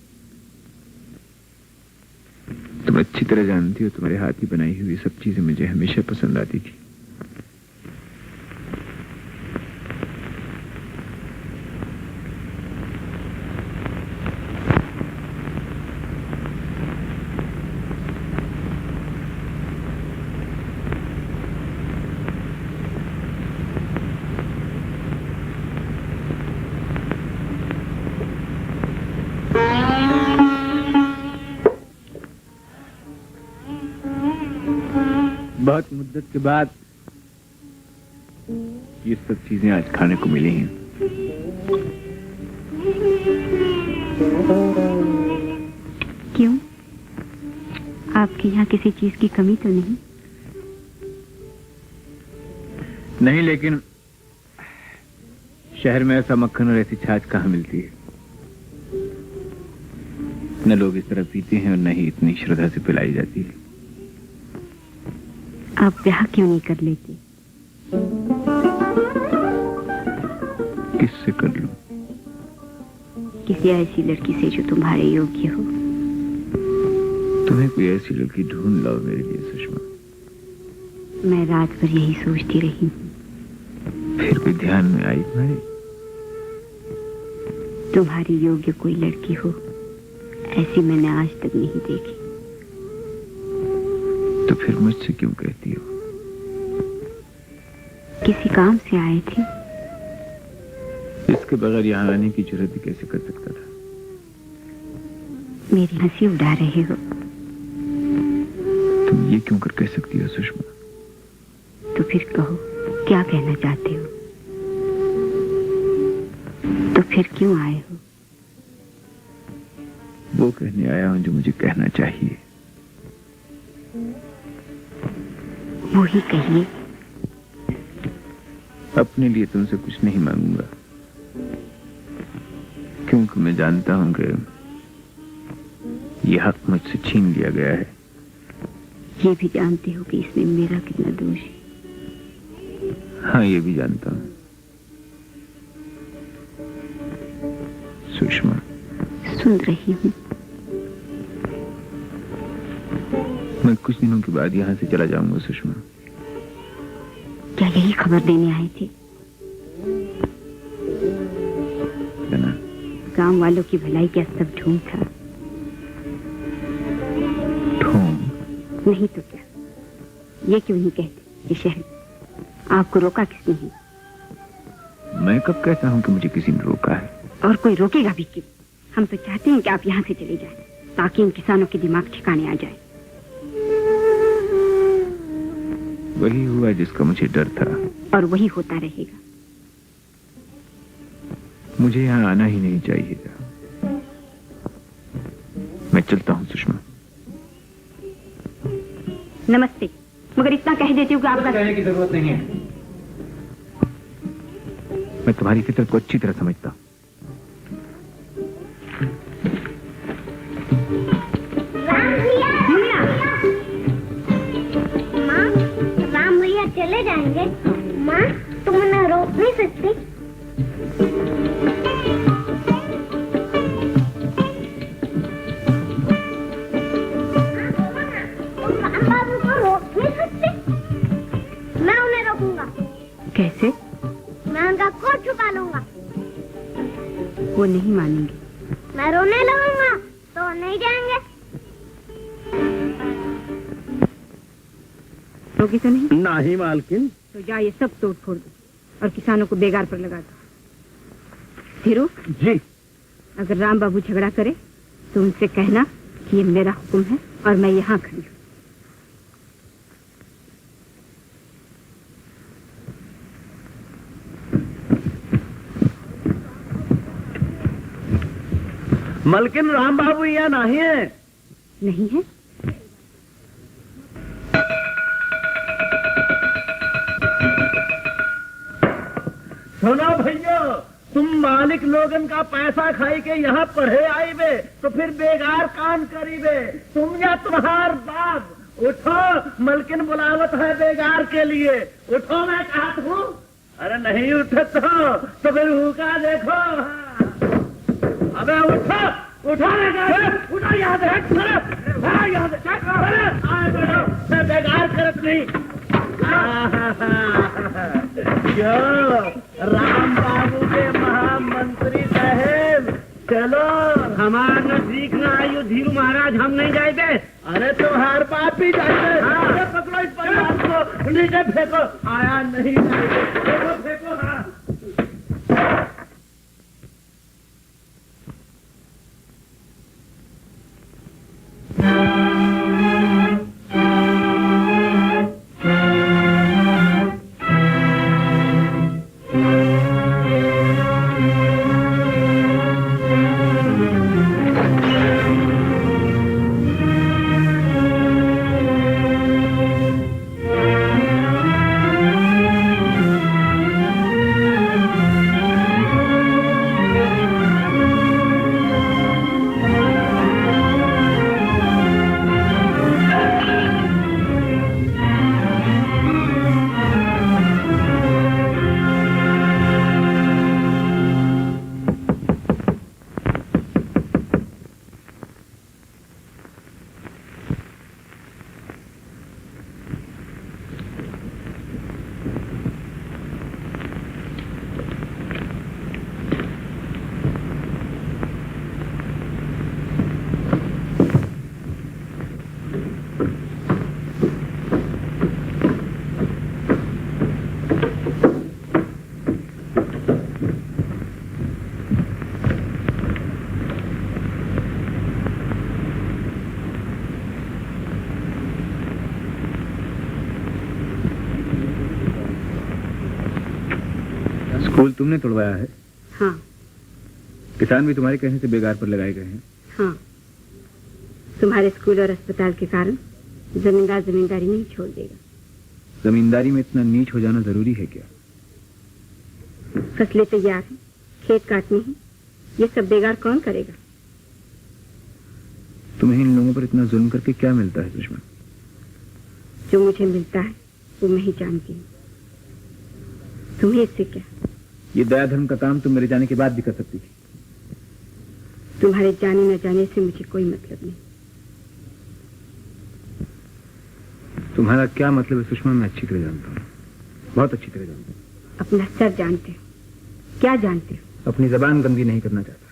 तुम अच्छी तरह जानती हो तुम्हारे हाथ की बनाई हुई सब चीजें मुझे हमेशा पसंद आती थी। बहुत मुद्दत के बाद ये सब चीजें आज खाने को मिली हैं। क्यों? आपके यहाँ किसी चीज की कमी तो नहीं? नहीं, लेकिन शहर में ऐसा मक्खन और ऐसी छाछ कहाँ मिलती है। न लोग इस तरह पीते हैं और न ही इतनी श्रद्धा से पिलाई जाती है। आप ब्याह क्यों नहीं कर लेते? किससे कर लूं? किसी ऐसी लड़की से जो तुम्हारे योग्य हो। तुम्हें कोई ऐसी लड़की ढूंढ लाओ मेरे लिए सुषमा। मैं रात भर यही सोचती रही हूँ। फिर कोई ध्यान में आई तुम्हारे? तुम्हारी योग्य कोई लड़की हो ऐसी मैंने आज तक नहीं देखी। तो फिर मुझसे क्यों कहती हो? किसी काम से आए थे? इसके बगैर यहाँ आने की जरूरत भी कैसे कर सकता था? मेरी हंसी उड़ा रहे हो। तुम ये क्यों कर कह सकती हो सुषमा? तो फिर कहो, क्या कहना चाहते हो? तो फिर क्यों आए हो? वो कहने आया हूं जो मुझे कहना चाहिए। वो ही कहिए। अपने लिए तुमसे कुछ नहीं मांगूंगा, क्योंकि मैं जानता हूं कि यह हक मुझसे छीन लिया गया है। ये भी जानते हो कि इसमें मेरा कितना दोष है? हाँ, ये भी जानता हूं। सुषमा, सुन रही हूँ। मैं कुछ दिनों के बाद यहाँ से चला जाऊंगा सुषमा। क्या यही खबर देने आए थे? गांव वालों की भलाई क्या सब ढूंढ था? ढूंढ नहीं तो क्या? ये क्यों नहीं कहते कि शहर आपको रोका किसने है? मैं कब कहता हूँ कि मुझे किसी ने रोका है? और कोई रोकेगा भी क्यों? हम तो चाहते हैं कि आप यहाँ से चले जाएं, ताकि इन किसानों के दिमाग ठिकाने आ जाए। वही हुआ जिसका मुझे डर था, और वही होता रहेगा। मुझे यहाँ आना ही नहीं चाहिए था। मैं चलता हूँ सुषमा। नमस्ते। मगर इतना कह देती हूँ कि आपका कहने की जरूरत नहीं है। मैं तुम्हारी फितरत को अच्छी तरह समझता हूँ। राम भैया चले जाएंगे। माँ, तुम उन्हें रोक नहीं सकती? राम बाबू को रोक नहीं सकती? मैं उन्हें रोकूंगा। कैसे? मैं उनका कोट छुपा लूंगा। वो नहीं मानेंगे। मैं रोने लगूंगा तो नहीं जाएंगे। रोगी तो नहीं? नहीं मालकिन। तो जा ये सब तोड़ फोड़ दो और किसानों को बेगार पर लगा दो। धीरू जी। अगर राम बाबू झगड़ा करे तो उनसे कहना कि ये मेरा हुक्म है और मैं यहाँ खड़ी हूँ। मलकिन राम बाबू यहाँ नहीं है। नहीं है? सुनो भैया, तुम मालिक लोगन का पैसा खाई के यहाँ पढ़े आई बे तो फिर बेकार काम करी बे। तुम या तुम्हार बाप उठो, मलकिन बुलावत है बेगार के लिए। उठो, मैं कहता हूँ। अरे नहीं उठे तो फिर हुका देखो। अबे उठो, उठो उठो, यहाँ से यहाँ से बेकार करत नहीं। क्यों राम बाबू के महामंत्री साहेब, चलो हमारा नजदीक ना आयु धीरू महाराज, हम नहीं जाएंगे। अरे तुम्हार बाप भी जाएंगे। हाँ। पकड़ो इस परिवार को, नीचे फेंको। आया नहीं जाएंगे, फेंको फेंको। हाँ। स्कूल तुमने तोड़वाया है? हाँ। किसान भी तुम्हारे कहने से बेगार पर लगाए गए हैं? हाँ। तुम्हारे स्कूल और अस्पताल के कारण जमींदार जमींदारी नहीं छोड़ देगा। जमींदारी में इतना नीच हो जाना जरूरी है क्या? फसलें तैयार हैं, खेत काटने हैं, ये सब बेगार कौन करेगा? तुम्हें इन लोगों पर इतना जुल्म करके क्या मिलता है सुषमा? जो मुझे मिलता है वो मैं ही जानती हूँ। तुम्हें इससे क्या? ये दया धर्म का काम तुम मेरे जाने के बाद भी कर सकती थी। तुम्हारे जाने न जाने से मुझे कोई मतलब नहीं। तुम्हारा क्या मतलब है सुषमा, मैं अच्छी तरह जानता हूँ, बहुत अच्छी तरह जानता हूँ। अपना सर जानते हो? क्या जानते हो? अपनी जबान गंदी नहीं करना चाहता।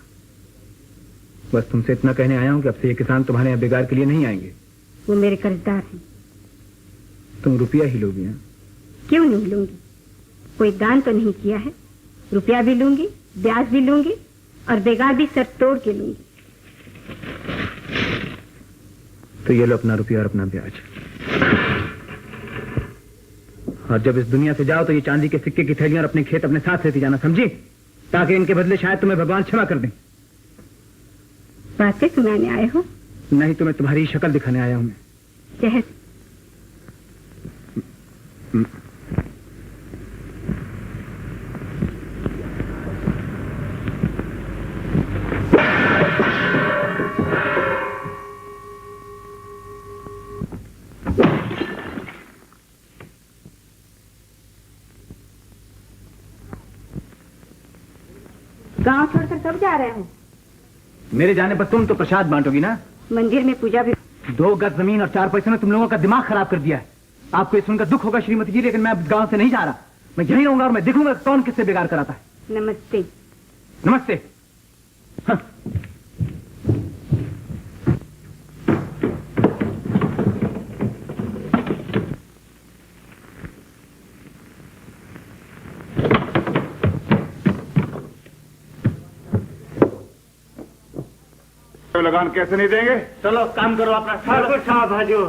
बस तुमसे इतना कहने आया हूँ कि अब से ये किसान तुम्हारे यहाँ बेगार के लिए नहीं आएंगे। वो मेरे कर्जदार हैं। तुम रुपया ही लोगी? हैं? क्यों नहीं लूंगी? कोई दान तो नहीं किया है। रुपया भी लूंगी, ब्याज भी लूंगी और बेगार भी सर तोड़ के लूंगी। तो ये लो अपना रुपया और अपना ब्याज। और जब इस दुनिया से जाओ तो ये चांदी के सिक्के की थैलियां और अपने खेत अपने साथ लेती जाना, समझी? ताकि इनके बदले शायद तुम्हें भगवान क्षमा कर दें। बातें सुनाने आए हो? नहीं, तुम्हें तुम्हारी शक्ल दिखाने आया हूं मैं। जहर। गांव छोड़कर कब जा रहे हो? मेरे जाने पर तुम तो प्रसाद बांटोगी ना? मंदिर में पूजा भी। 2 गज जमीन और 4 पैसे ने तुम लोगों का दिमाग खराब कर दिया है। आपको ये सुनकर दुख होगा श्रीमती जी, लेकिन मैं गांव से नहीं जा रहा। मैं यहीं रहूंगा और मैं देखूंगा कौन किससे बेगार कराता है। नमस्ते। नमस्ते। हाँ। लगान कैसे नहीं देंगे? चलो काम करो अपना। ठाकुर साहब हजूर,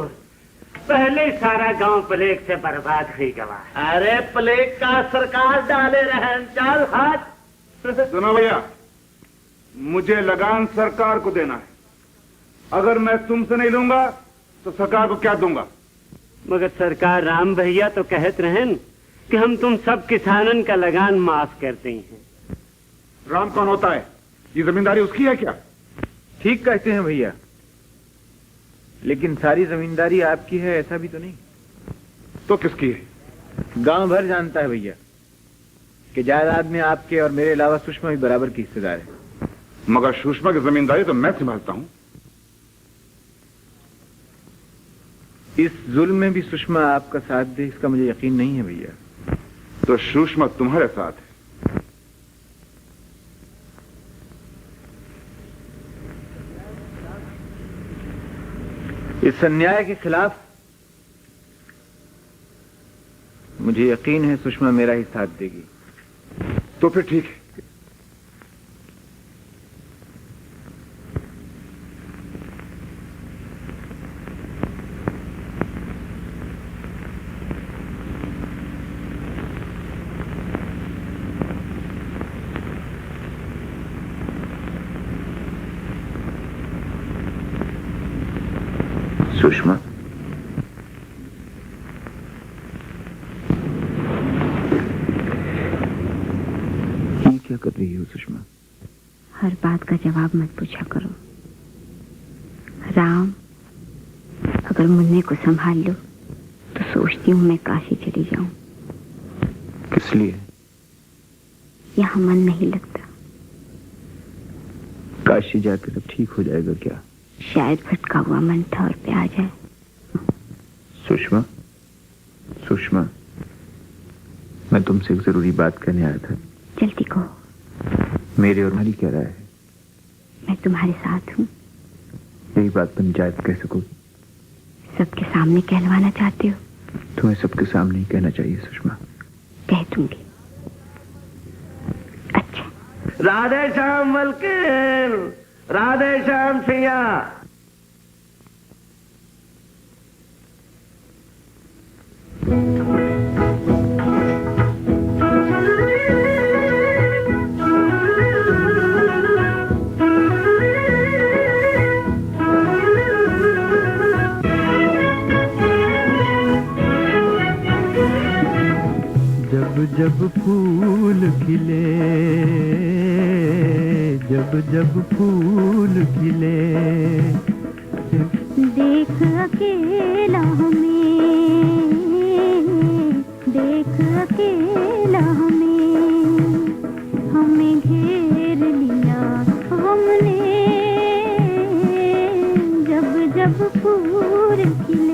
पहले सारा गांव प्लेग से बर्बाद हुई गवा। अरे प्लेग का सरकार डाले रहन, चल हाथ। सुनो भैया, मुझे लगान सरकार को देना है। अगर मैं तुमसे नहीं लूंगा तो सरकार को क्या दूंगा? मगर सरकार राम भैया तो कहत रहन कि हम तुम सब किसानन का लगान माफ करते हैं। राम कौन होता है? ये जमींदारी उसकी है क्या? ठीक कहते हैं भैया, लेकिन सारी जमींदारी आपकी है ऐसा भी तो नहीं। तो किसकी है? गांव भर जानता है भैया कि जायदाद में आपके और मेरे अलावा सुषमा भी बराबर की हिस्सेदार है। मगर सुषमा की जमींदारी तो मैं संभालता हूं। इस जुल्म में भी सुषमा आपका साथ दे इसका मुझे यकीन नहीं है भैया। तो सुषमा तुम्हारे साथ है? इस अन्याय के खिलाफ मुझे यकीन है सुषमा मेरा ही साथ देगी। तो फिर ठीक है। सुषमा, ये क्या कर रही हो सुषमा? हर बात का जवाब मत पूछा करो। राम, अगर मुन्ने को संभाल लो तो सोचती हूँ मैं काशी चली जाऊं। किस लिए? यहाँ मन नहीं लगता। काशी जाकर सब ठीक हो जाएगा क्या? शायद भटका हुआ मन ठौर पे आ जाए। सुषमा, सुषमा, मैं तुमसे एक जरूरी बात कहने आया था। जल्दी कहो। मेरे और तुम्हारी क्या राय है? मैं तुम्हारे साथ हूँ। यही बात पंचायत कह सको? सबके सामने कहलवाना चाहते हो? तुम्हें सबके सामने ही कहना चाहिए सुषमा। कह दूंगी। अच्छा। राधे श्याम मलकिन, राधे श्याम सिया। जब जब फूल खिले, जब जब फूल खिले, देख अकेला हमें, देख अकेला हमें घेर लिया हमने, जब जब फूल खिले।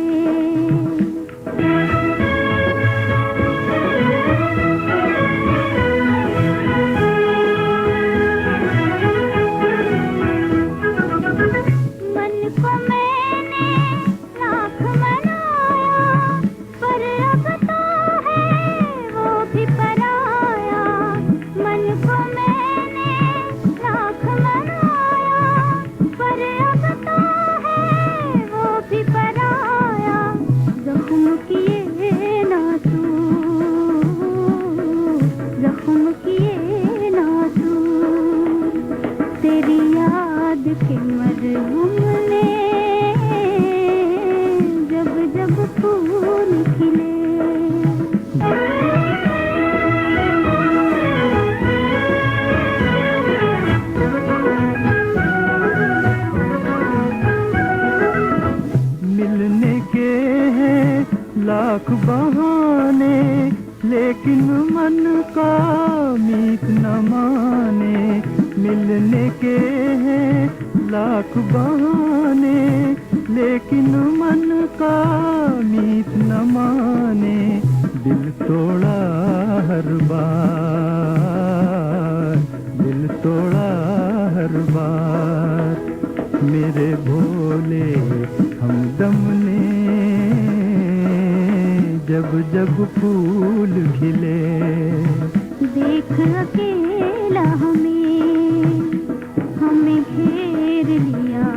लाख बहाने लेकिन मन का मीत न माने, मिलने के हैं लाख बहाने लेकिन मन का मीत न माने, दिल तोड़ा हर बार, दिल तोड़ा हर बार, मेरे भोले हमदम ने जब जब फूल खिले। देख अकेला हमें घेर लिया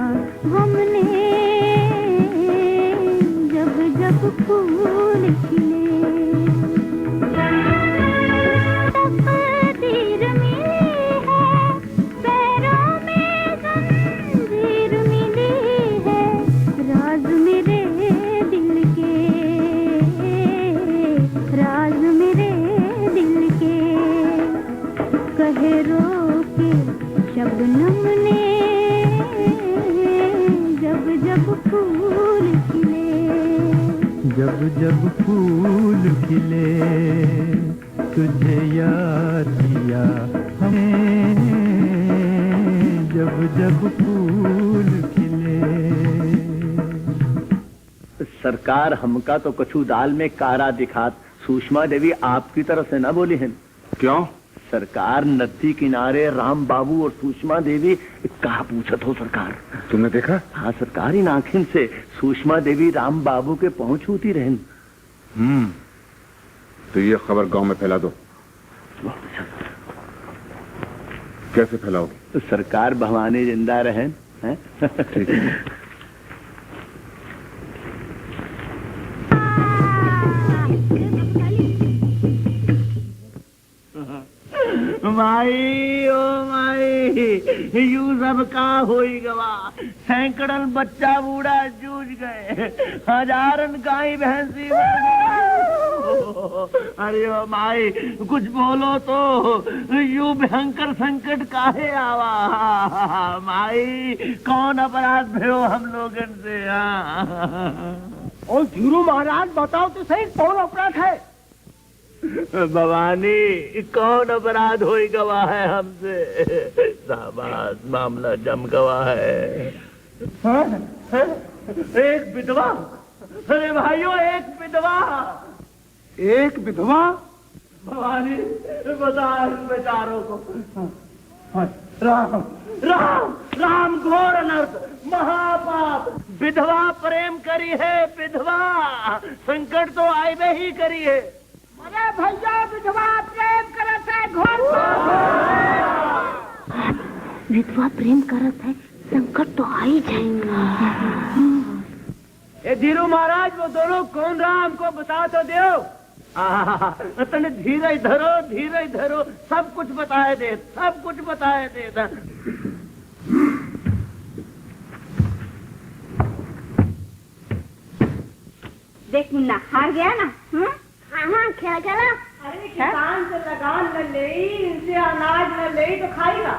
जब फूल खिले, जब जब फूल खिले, तुझे याद किया हमें, जब जब फूल खिले। सरकार हमका तो कछु दाल में कारा दिखात, सुषमा देवी आपकी तरफ से न बोली हैं। क्यों? सरकार नदी किनारे राम बाबू और सुषमा देवी कहा पूछत हो सरकार? तुमने देखा? हाँ सरकार, इन आंखिन से सुषमा देवी राम बाबू के पहुंच होती रहन। तो ये खबर गांव में फैला दो। कैसे फैलाओगे? तो सरकार भवानी जिंदा रहें हैं? ठीक है। माई ओ माई, यू सब का होई गवा, सैकड़न बच्चा बूढ़ा जूझ गए, हजारन गाय भैंसी मर गई। अरे ओ माई कुछ बोलो तो, यू भयंकर संकट काहे आवा? माई कौन अपराध भयो हम लोगन से? और धीरू महाराज बताओ तो सही, कौन अपराध है? भवानी कौन अपराध होई गवा है हमसे? शाबाश, मामला जम गवा है। एक विधवा, अरे भाइयों एक विधवा। एक विधवा? भवानी बता बेचारों को। राम राम राम घोर अनर्थ, महापाप, विधवा प्रेम करी है विधवा, संकट तो आए ही करी है। अरे भैया विधवा प्रेम करत है, घोर विधवा प्रेम करत है, संकट तो आ ही जाएगा। ए धीरू महाराज, वो दोनों कौन रहा हमको बता तो दो। तने धीरे धरो, सब कुछ बताए दे, सब कुछ बताए दे। देख मुन्ना हार गया ना। हाँ क्या चला? अरे किसान से लगान न ले, इनसे अनाज न ले तो खाएगा।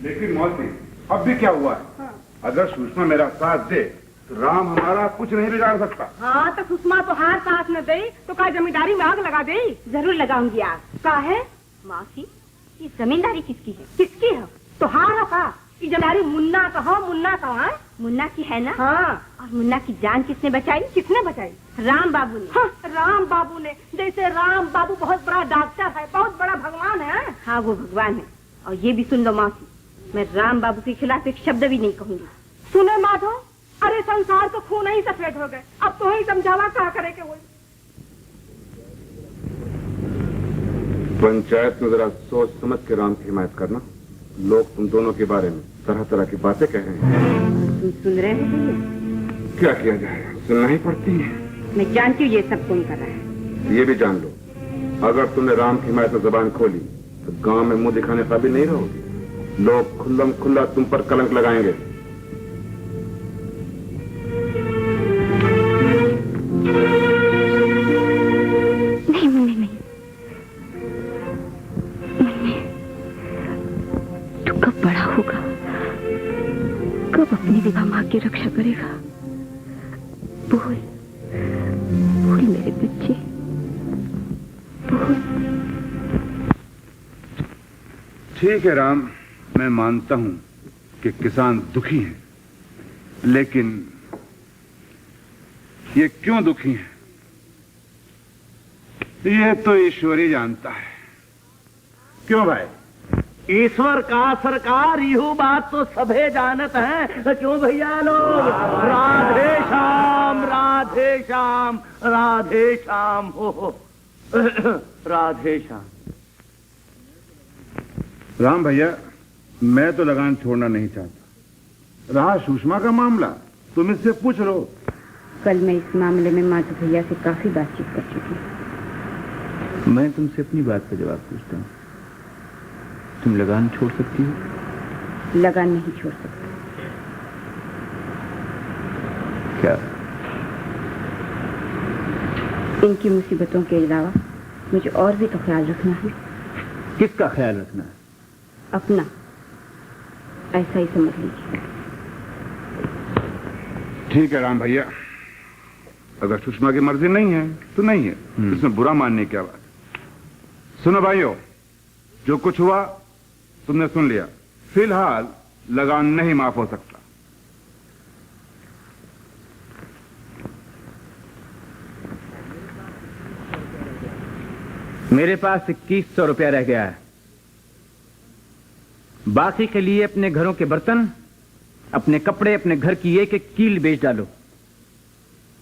लेकिन मौसी अब भी क्या हुआ है? अगर सुषमा मेरा साथ दे तो राम हमारा कुछ नहीं बिगाड़ सकता। हाँ तो सुषमा तो हार साथ न दे तो क्या जमींदारी में आग लगा दे? जरूर लगाऊंगी आग। का है मौसी ये जमींदारी किसकी है? किसकी है? तो हार का ये जमींदारी मुन्ना का हो, मुन्ना का है। मुन्ना की है ना? हाँ। और मुन्ना की जान किसने बचाई? किसने बचाई? राम बाबू ने। हाँ, राम बाबू ने। जैसे राम बाबू बहुत बड़ा डॉक्टर है, बहुत बड़ा भगवान है। हाँ वो भगवान है। और ये भी सुन लो मौसी, मैं राम बाबू के खिलाफ एक शब्द भी नहीं कहूंगी। सुने माधो, अरे संसार तो खून ही सफेद हो गए, अब तो ही समझावा क्या करे के वही। पंचायत में जरा सोच समझ के राम की हिमायत करना। लोग तुम दोनों के बारे में तरह तरह की बातें कह रहे हैं। तुम सुन रहे हो भैया? क्या किया जाए, सुनना ही पड़ती है। मैं जानती हूँ ये सब कौन कर रहा है। ये भी जान लो, अगर तुमने राम की हिमायत में जबान खोली तो गांव में मुंह दिखाने काबिल नहीं रहोगे। लोग खुल्लम खुल्ला तुम पर कलंक लगाएंगे। नहीं मुन्ने नहीं, मुन्ने तू कब बड़ा होगा, कब अपनी विवाह माँ की रक्षा करेगा? बोल बोल मेरे बच्चे, बोल। ठीक है राम, मैं मानता हूं कि किसान दुखी हैं, लेकिन ये क्यों दुखी हैं ये तो ईश्वर ही जानता है। क्यों भाई? ईश्वर का सरकार यू बात तो सभे जानत है। क्यों भैया लोग? राधे श्याम राधे श्याम राधे श्याम हो राधे श्याम। राम भैया, मैं तो लगान छोड़ना नहीं चाहता। रहा सुषमा का मामला, तुम इससे पूछ लो। कल मैं इस मामले में माधव भैया से काफी बातचीत कर चुकी हूँ। मैं तुमसे अपनी बात का जवाब पूछता हूँ, तुम लगान छोड़ सकती हो? लगान नहीं छोड़ सकती। क्या? इनकी मुसीबतों के अलावा मुझे और भी तो ख्याल रखना है। किसका ख्याल रखना है? अपना, ऐसा ही समझ लीजिए। ठीक है राम भैया, अगर सुषमा की मर्जी नहीं है तो नहीं है, इसमें बुरा मानने की क्या बात। सुनो भाइयों, जो कुछ हुआ तुमने सुन लिया, फिलहाल लगान नहीं माफ हो सकता। मेरे पास 2100 रुपया रह गया है। बाकी के लिए अपने घरों के बर्तन, अपने कपड़े, अपने घर की एक एक कील बेच डालो,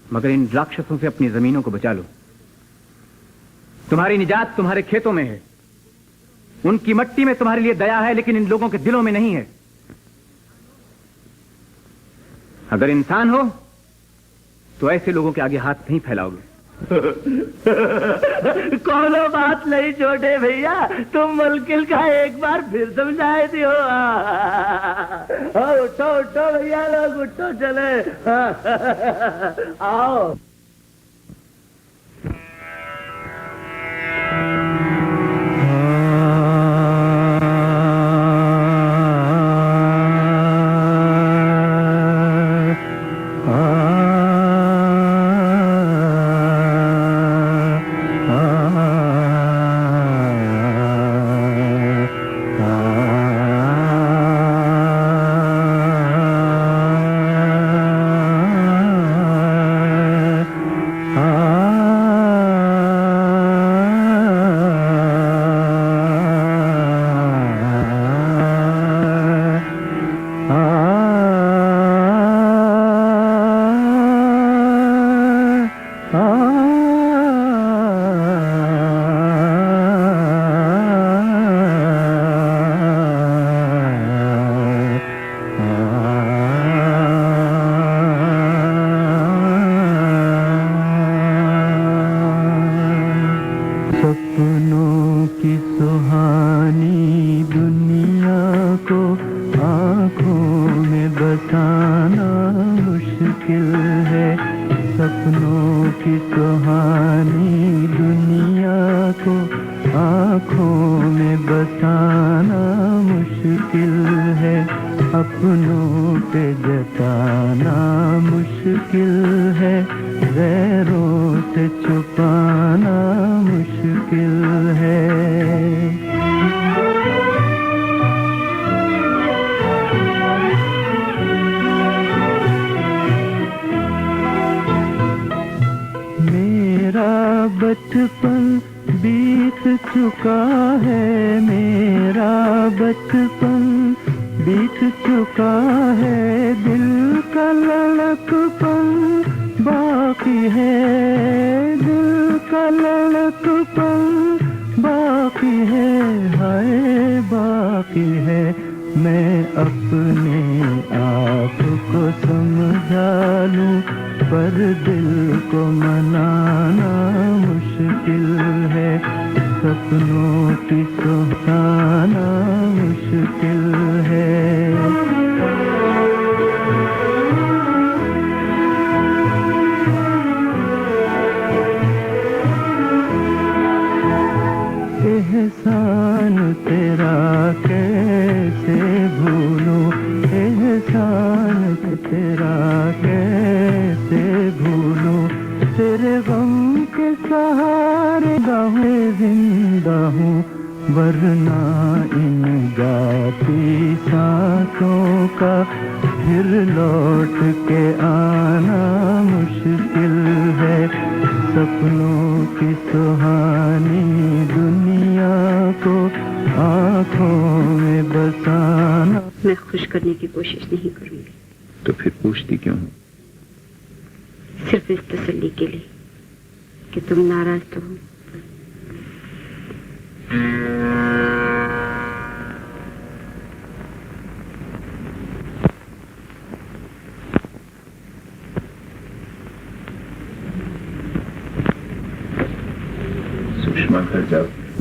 मगर इन राक्षसों से अपनी जमीनों को बचा लो। तुम्हारी निजात तुम्हारे खेतों में है, उनकी मट्टी में तुम्हारे लिए दया है, लेकिन इन लोगों के दिलों में नहीं है। अगर इंसान हो तो ऐसे लोगों के आगे हाथ नहीं फैलाओगे। कोनो बात नहीं छोटे भैया, तुम मुल्किल का एक बार फिर समझाए दियो। उठो उठो भैया लोग, उठो चले। आओ।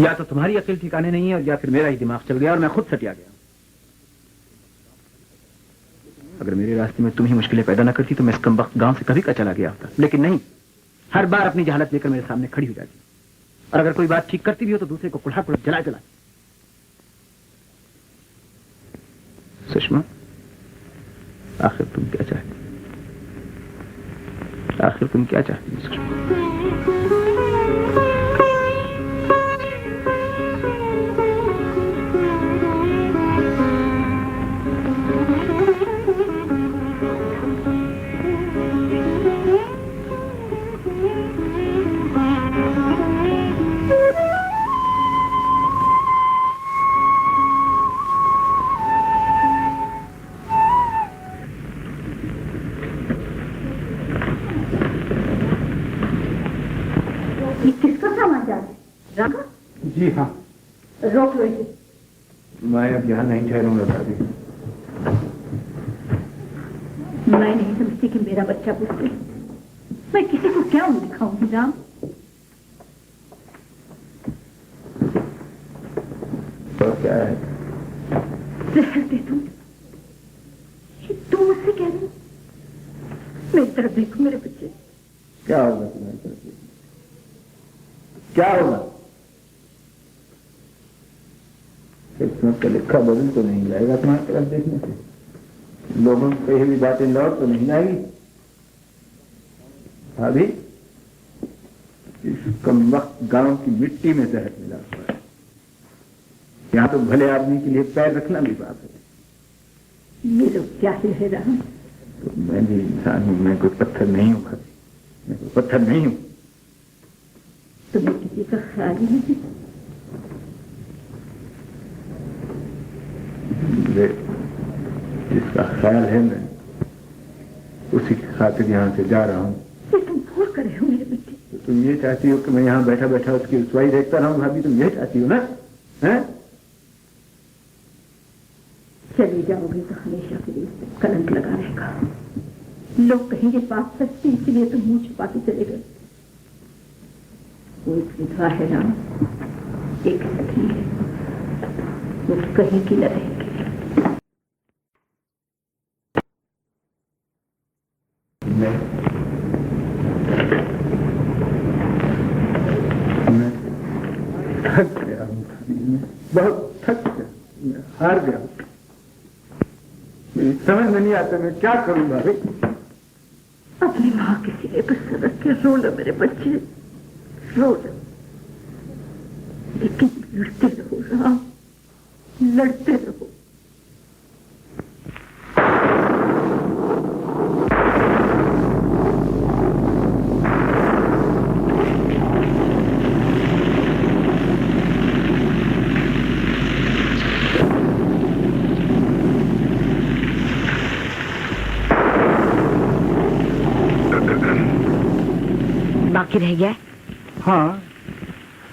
या तो तुम्हारी अकल ठिकाने नहीं है, या फिर मेरा ही दिमाग चल गया और मैं खुद सटिया गया। अगर मेरे रास्ते में तुम ही मुश्किलें पैदा न करती तो मैं इस कमबख्त गांव से कभी का चला गया होता, लेकिन नहीं, हर बार अपनी जहालत लेकर मेरे सामने खड़ी हो जाती, और अगर कोई बात ठीक करती भी हो तो दूसरे को कुल्हा कुल्हा जला जला। सुषमा, आखिर तुम क्या चाहती? आखिर तुम क्या चाहती हो सुषमा? ये किसका सामान जा रहा है? राघव, जी हाँ, रोक लो इसे। मैं अब यहाँ नहीं ठहरूंगा दादी। मैं नहीं समझती कि मेरा बच्चा पूछते मैं किसी को क्या मुंह दिखाऊंगी राम। तो क्या है? जहर दे तुम मुझसे कह रही। मेरी तरफ देखो मेरे बच्चे। क्या होगा तुम्हारी तरफ से? क्या होगा? किस्मत का लिखा बदल तो नहीं जाएगा तुम्हारी तरफ देखने से। लोगों को कही हुई बातें लौट तो नहीं आएगी। भाभी, इस कम वक्त गांव की मिट्टी में जहर मिला हुआ है। यहाँ तो भले आदमी के लिए पैर रखना भी बात है। ये लोग क्या ही है राम। तो मैं भी इंसान हूं, मैं कोई पत्थर नहीं हूं भाभी, मैं कोई पत्थर नहीं हूं। तुम्हें किसी का ख्याल ही नहीं। मुझे जिसका ख्याल है मैं उसी की खातिर यहाँ से जा रहा हूँ। ये तुम भूल कर रहे हो मेरे बेटे। तो तुम ये चाहती हो कि मैं यहाँ बैठा बैठा उसकी रुसवाई देखता रहूं भाभी? तुम ये चाहती हो ना? हैं? चली जाओगे तो हमेशा के लिए कलंक लगा रहेगा। लोग कहेंगे बात सच्ची, इसलिए तुम मुंह छुपा के चले गए। वो एक विधवा है राम, एक सखी है, वो कहीं की न रहेगी। मैं थक गया हूँ भाभी, मैं बहुत थक गया, मैं हार गया हूँ। मेरी समझ में नहीं आता मैं क्या करूँ भाभी। अपनी माँ के सिरे पर सर रख के रो लो मेरे बच्चे, रो लो। लेकिन लड़ते रहो राम, लड़ते रहो। बाकी रह गया? हाँ,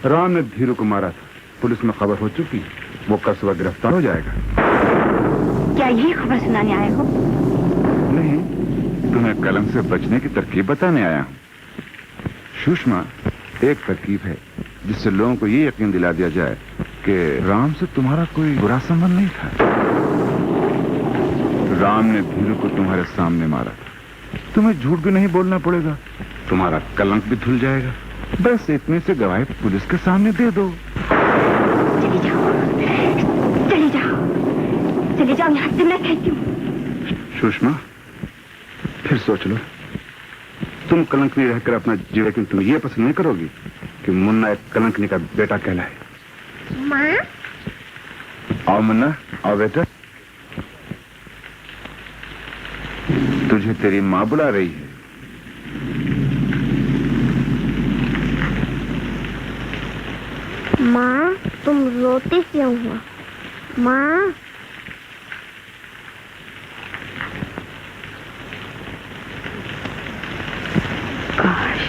राम ने धीरू को मारा था, पुलिस में खबर हो चुकी, वो कल सुबह गिरफ्तार हो जाएगा। क्या यही खबर सुनाने आए हो? नहीं, तुम्हें कलंक से बचने की तरकीब बताने आया हूँ। सुषमा, एक तरकीब है जिससे लोगों को ये यकीन दिला दिया जाए कि राम से तुम्हारा कोई बुरा संबंध नहीं था। राम ने धीरू को तुम्हारे सामने मारा था, तुम्हें झूठ भी नहीं बोलना पड़ेगा, तुम्हारा कलंक भी धुल जाएगा। बस इतने से गवाही पुलिस के सामने दे दो। चली जाओ, चली जाओ, चली जाओ यहाँ से, मैं कहती हूँ। सुषमा, फिर सोच लो, तुम कलंक नहीं रहकर अपना जी, लेकिन तुम ये पसंद नहीं करोगी कि मुन्ना एक कलंकनी का बेटा कहलाए। माँ, आओ मुन्ना, आओ बेटा, तुझे तेरी माँ बुला रही है। माँ तुम रोती क्यों हो? माँ, काश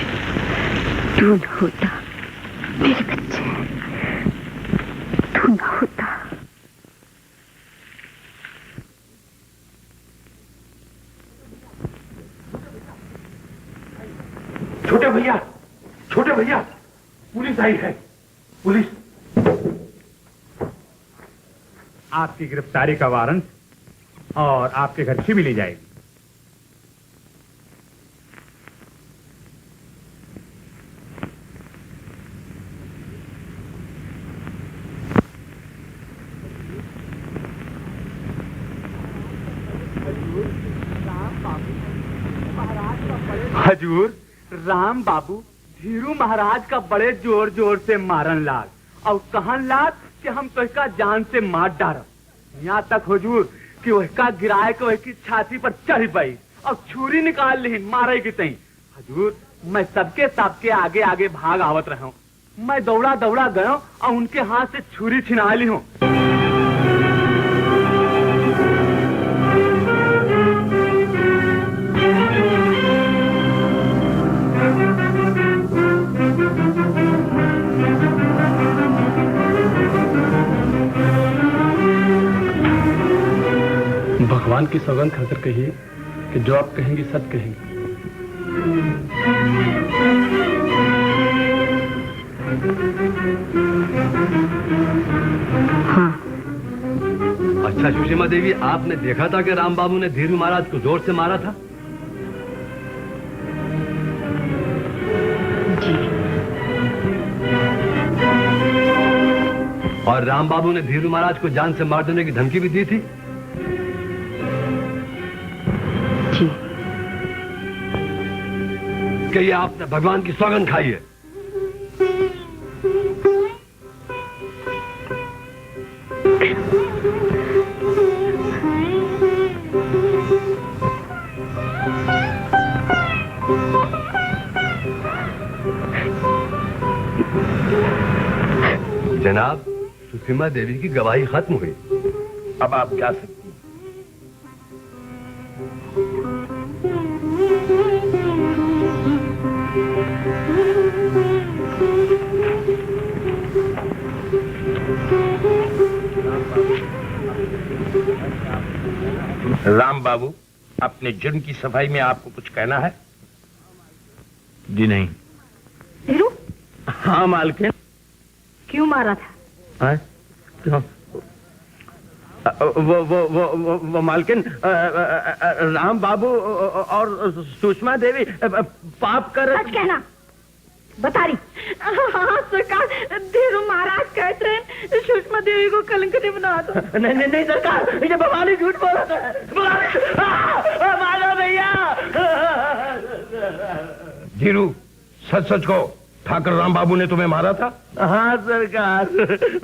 तू न होता मेरे बच्चे, तू न होता। छोटे भैया, छोटे भैया, पुलिस आई है, पुलिस। आपकी गिरफ्तारी का वारंट और आपके घर से भी ली जाएगी। हजूर, राम बाबू धीरू महाराज का बड़े जोर जोर से मारन लाग और कहन लाग कि हम तो इसका जान से मार डारब। यहाँ तक हुजूर कि वह गिराए को की छाती पर चढ़ पाई और छुरी निकाल ली मारे की तई। हजूर, मैं सबके आगे आगे भाग आवत रहा हूँ। मैं दौड़ा दौड़ा गया और उनके हाथ से छुरी छिना ली हूँ। भगवान की सौगंध खाकर कहिए कि जो आप कहेंगी सच कहेंगी। हाँ। अच्छा सुषमा देवी, आपने देखा था कि राम बाबू ने धीरू महाराज को जोर से मारा था? जी। और राम बाबू ने धीरू महाराज को जान से मार देने की धमकी भी दी थी? जी। कि आपने भगवान की सौगंध खाई है? जनाब, सुषमा देवी की गवाही खत्म हुई। अब आप क्या सकते हैं? राम बाबू, अपने जुर्म की सफाई में आपको कुछ कहना है? जी नहीं। धीरू? हाँ मालकिन। क्यों मारा था? क्यों? वो मालकिन, राम बाबू और सुषमा देवी पाप कर। सच कहना, बता रही। हाँ सरकार, धीरू महाराज कहते हैं सुषमा देवी को कलंक नहीं बना दो। नहीं सरकार, ये बवाली झूठ बोल रहा है। मारो भैया। धीरू, सच सच कहो, ठाकर राम बाबू ने तुम्हें मारा था? हाँ सरकार,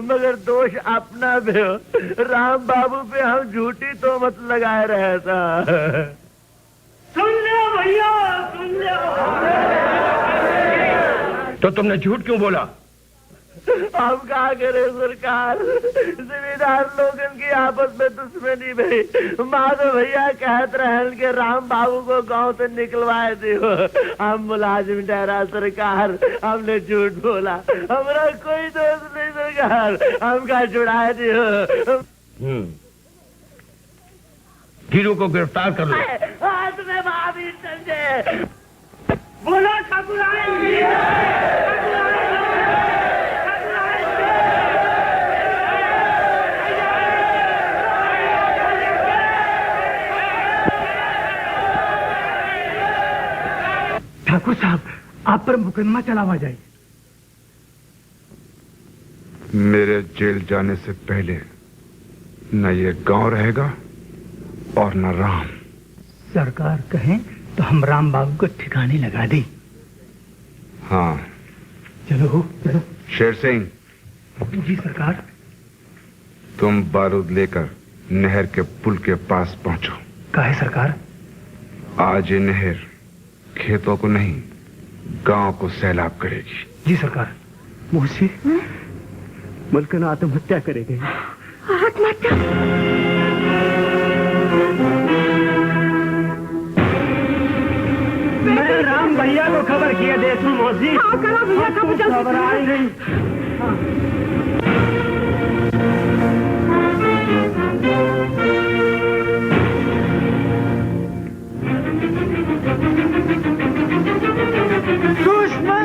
मगर दोष अपना भी हो। राम बाबू पे हम झूठी तो मत लगाए रहे था। सुन लो भैया, सुन लो। तो तुमने झूठ क्यों बोला? हम क्या करें सरकार, जिम्मेदार लोगन की आपस में दुश्मनी भाई। माधव भैया कहते रहे कि राम बाबू को गांव से निकलवाए दियो। हम मुलाजिम ठहरा सरकार, हमने झूठ बोला। हमारा कोई दोष नहीं सरकार, हम का छुड़ाए दियो। धीरू को गिरफ्तार कर लो। हाथ में भाभी समझे। बोलो ठाकुर ठाकुर साहब, आप पर मुकदमा चलावा जाए। मेरे जेल जाने से पहले न ये गांव रहेगा और न राम। सरकार कहें तो हम राम बाबू को ठिकाने लगा दें। हाँ चलो चलो। शेर सिंह। जी सरकार। तुम बारूद लेकर नहर के पुल के पास पहुंचो। काहे सरकार? आज ये नहर खेतों को नहीं, गांव को सैलाब करेगी। जी सरकार। मुझसे मलकन आत्महत्या करेंगे। आत्महत्या? मैं राम भैया को खबर किया देशू मौसी। हाँ करा भैया, कब खबर आई नहीं। सुषमा!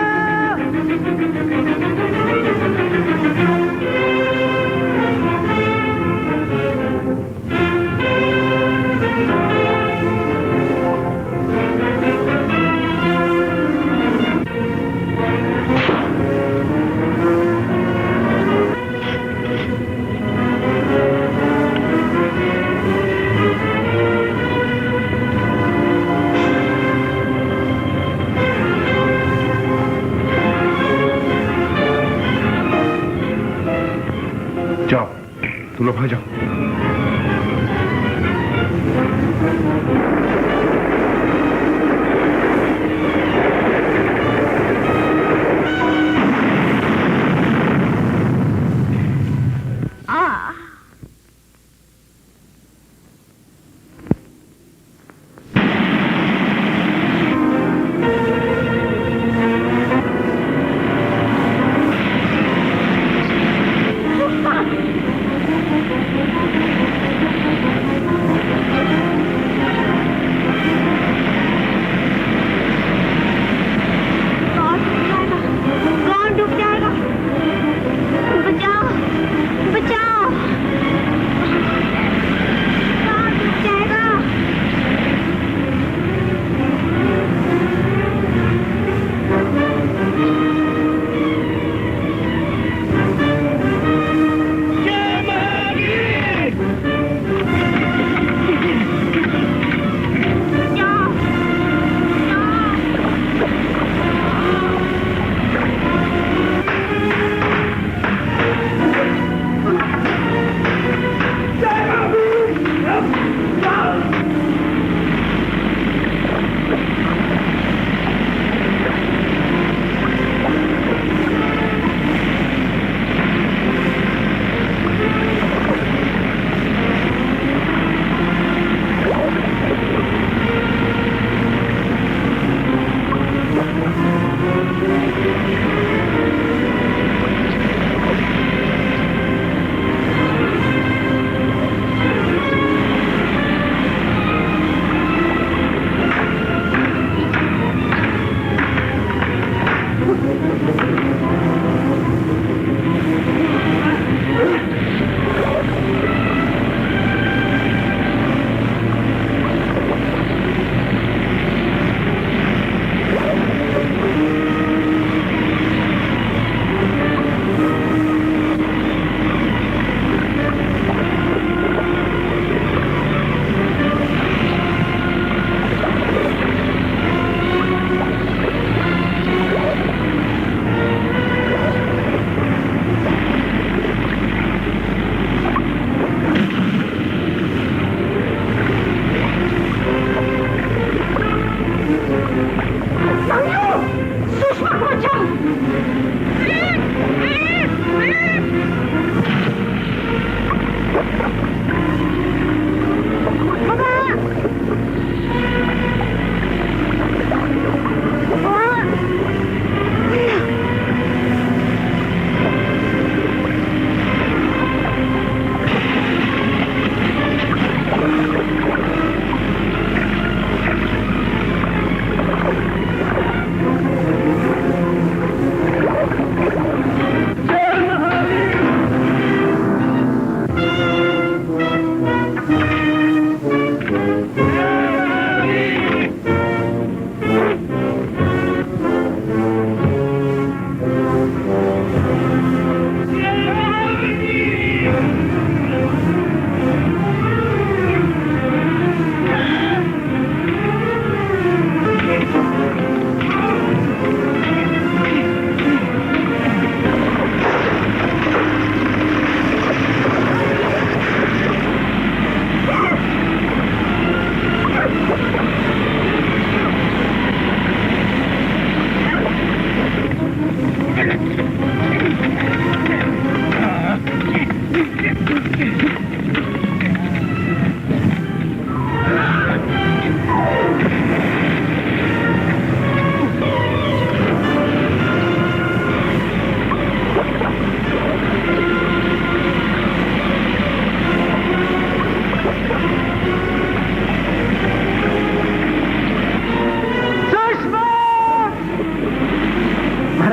चलो भाई जाओ।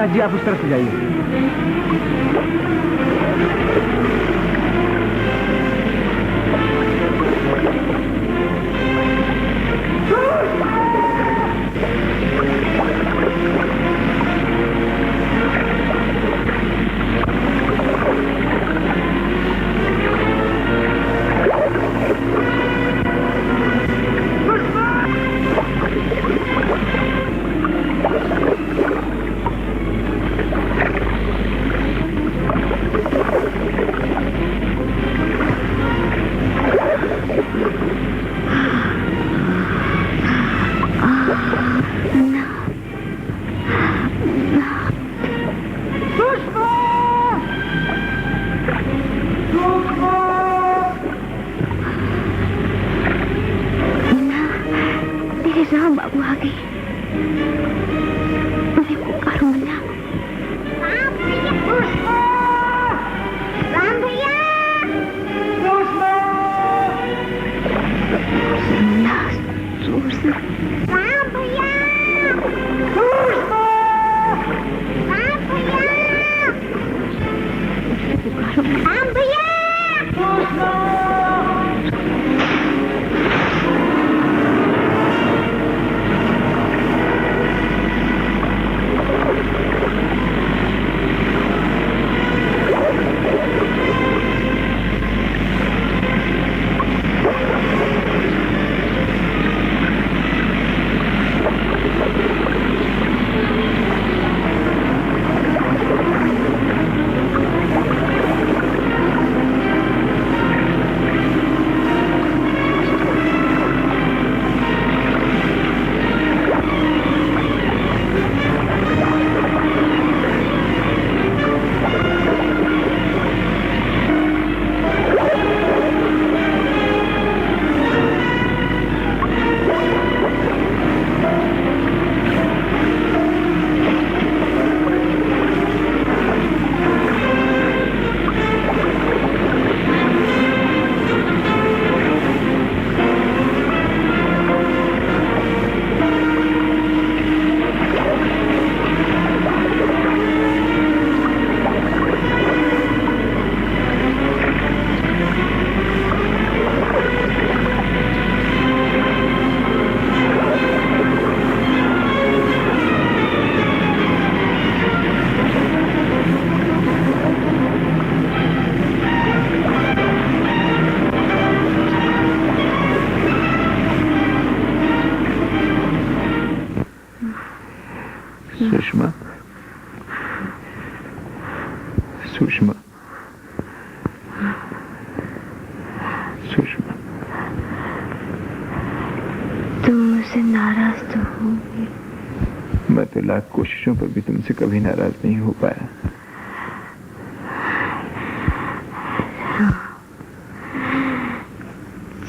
जी आप उस तरफ से जाइए। सुषमा, सुषमा, सुषमा, तुम मुझसे नाराज तो होंगे। मैं तो लाख कोशिशों पर भी तुमसे कभी नाराज नहीं हो पाया।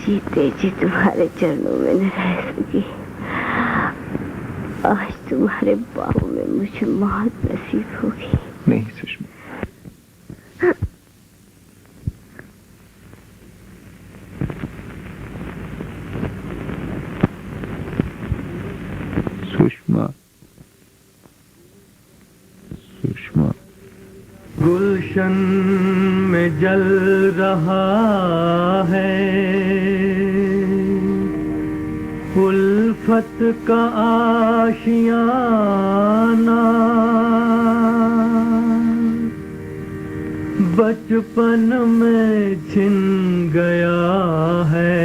जीते जी तुम्हारे चरणों में न रह सकी, आज तुम्हारे बाहों में मुझे मौत नसीब होगी। नहीं सुषमा, सुषमा, सुषमा। गुलशन में जल रहा है उल्फत का आशियाना, बचपन में छिन गया है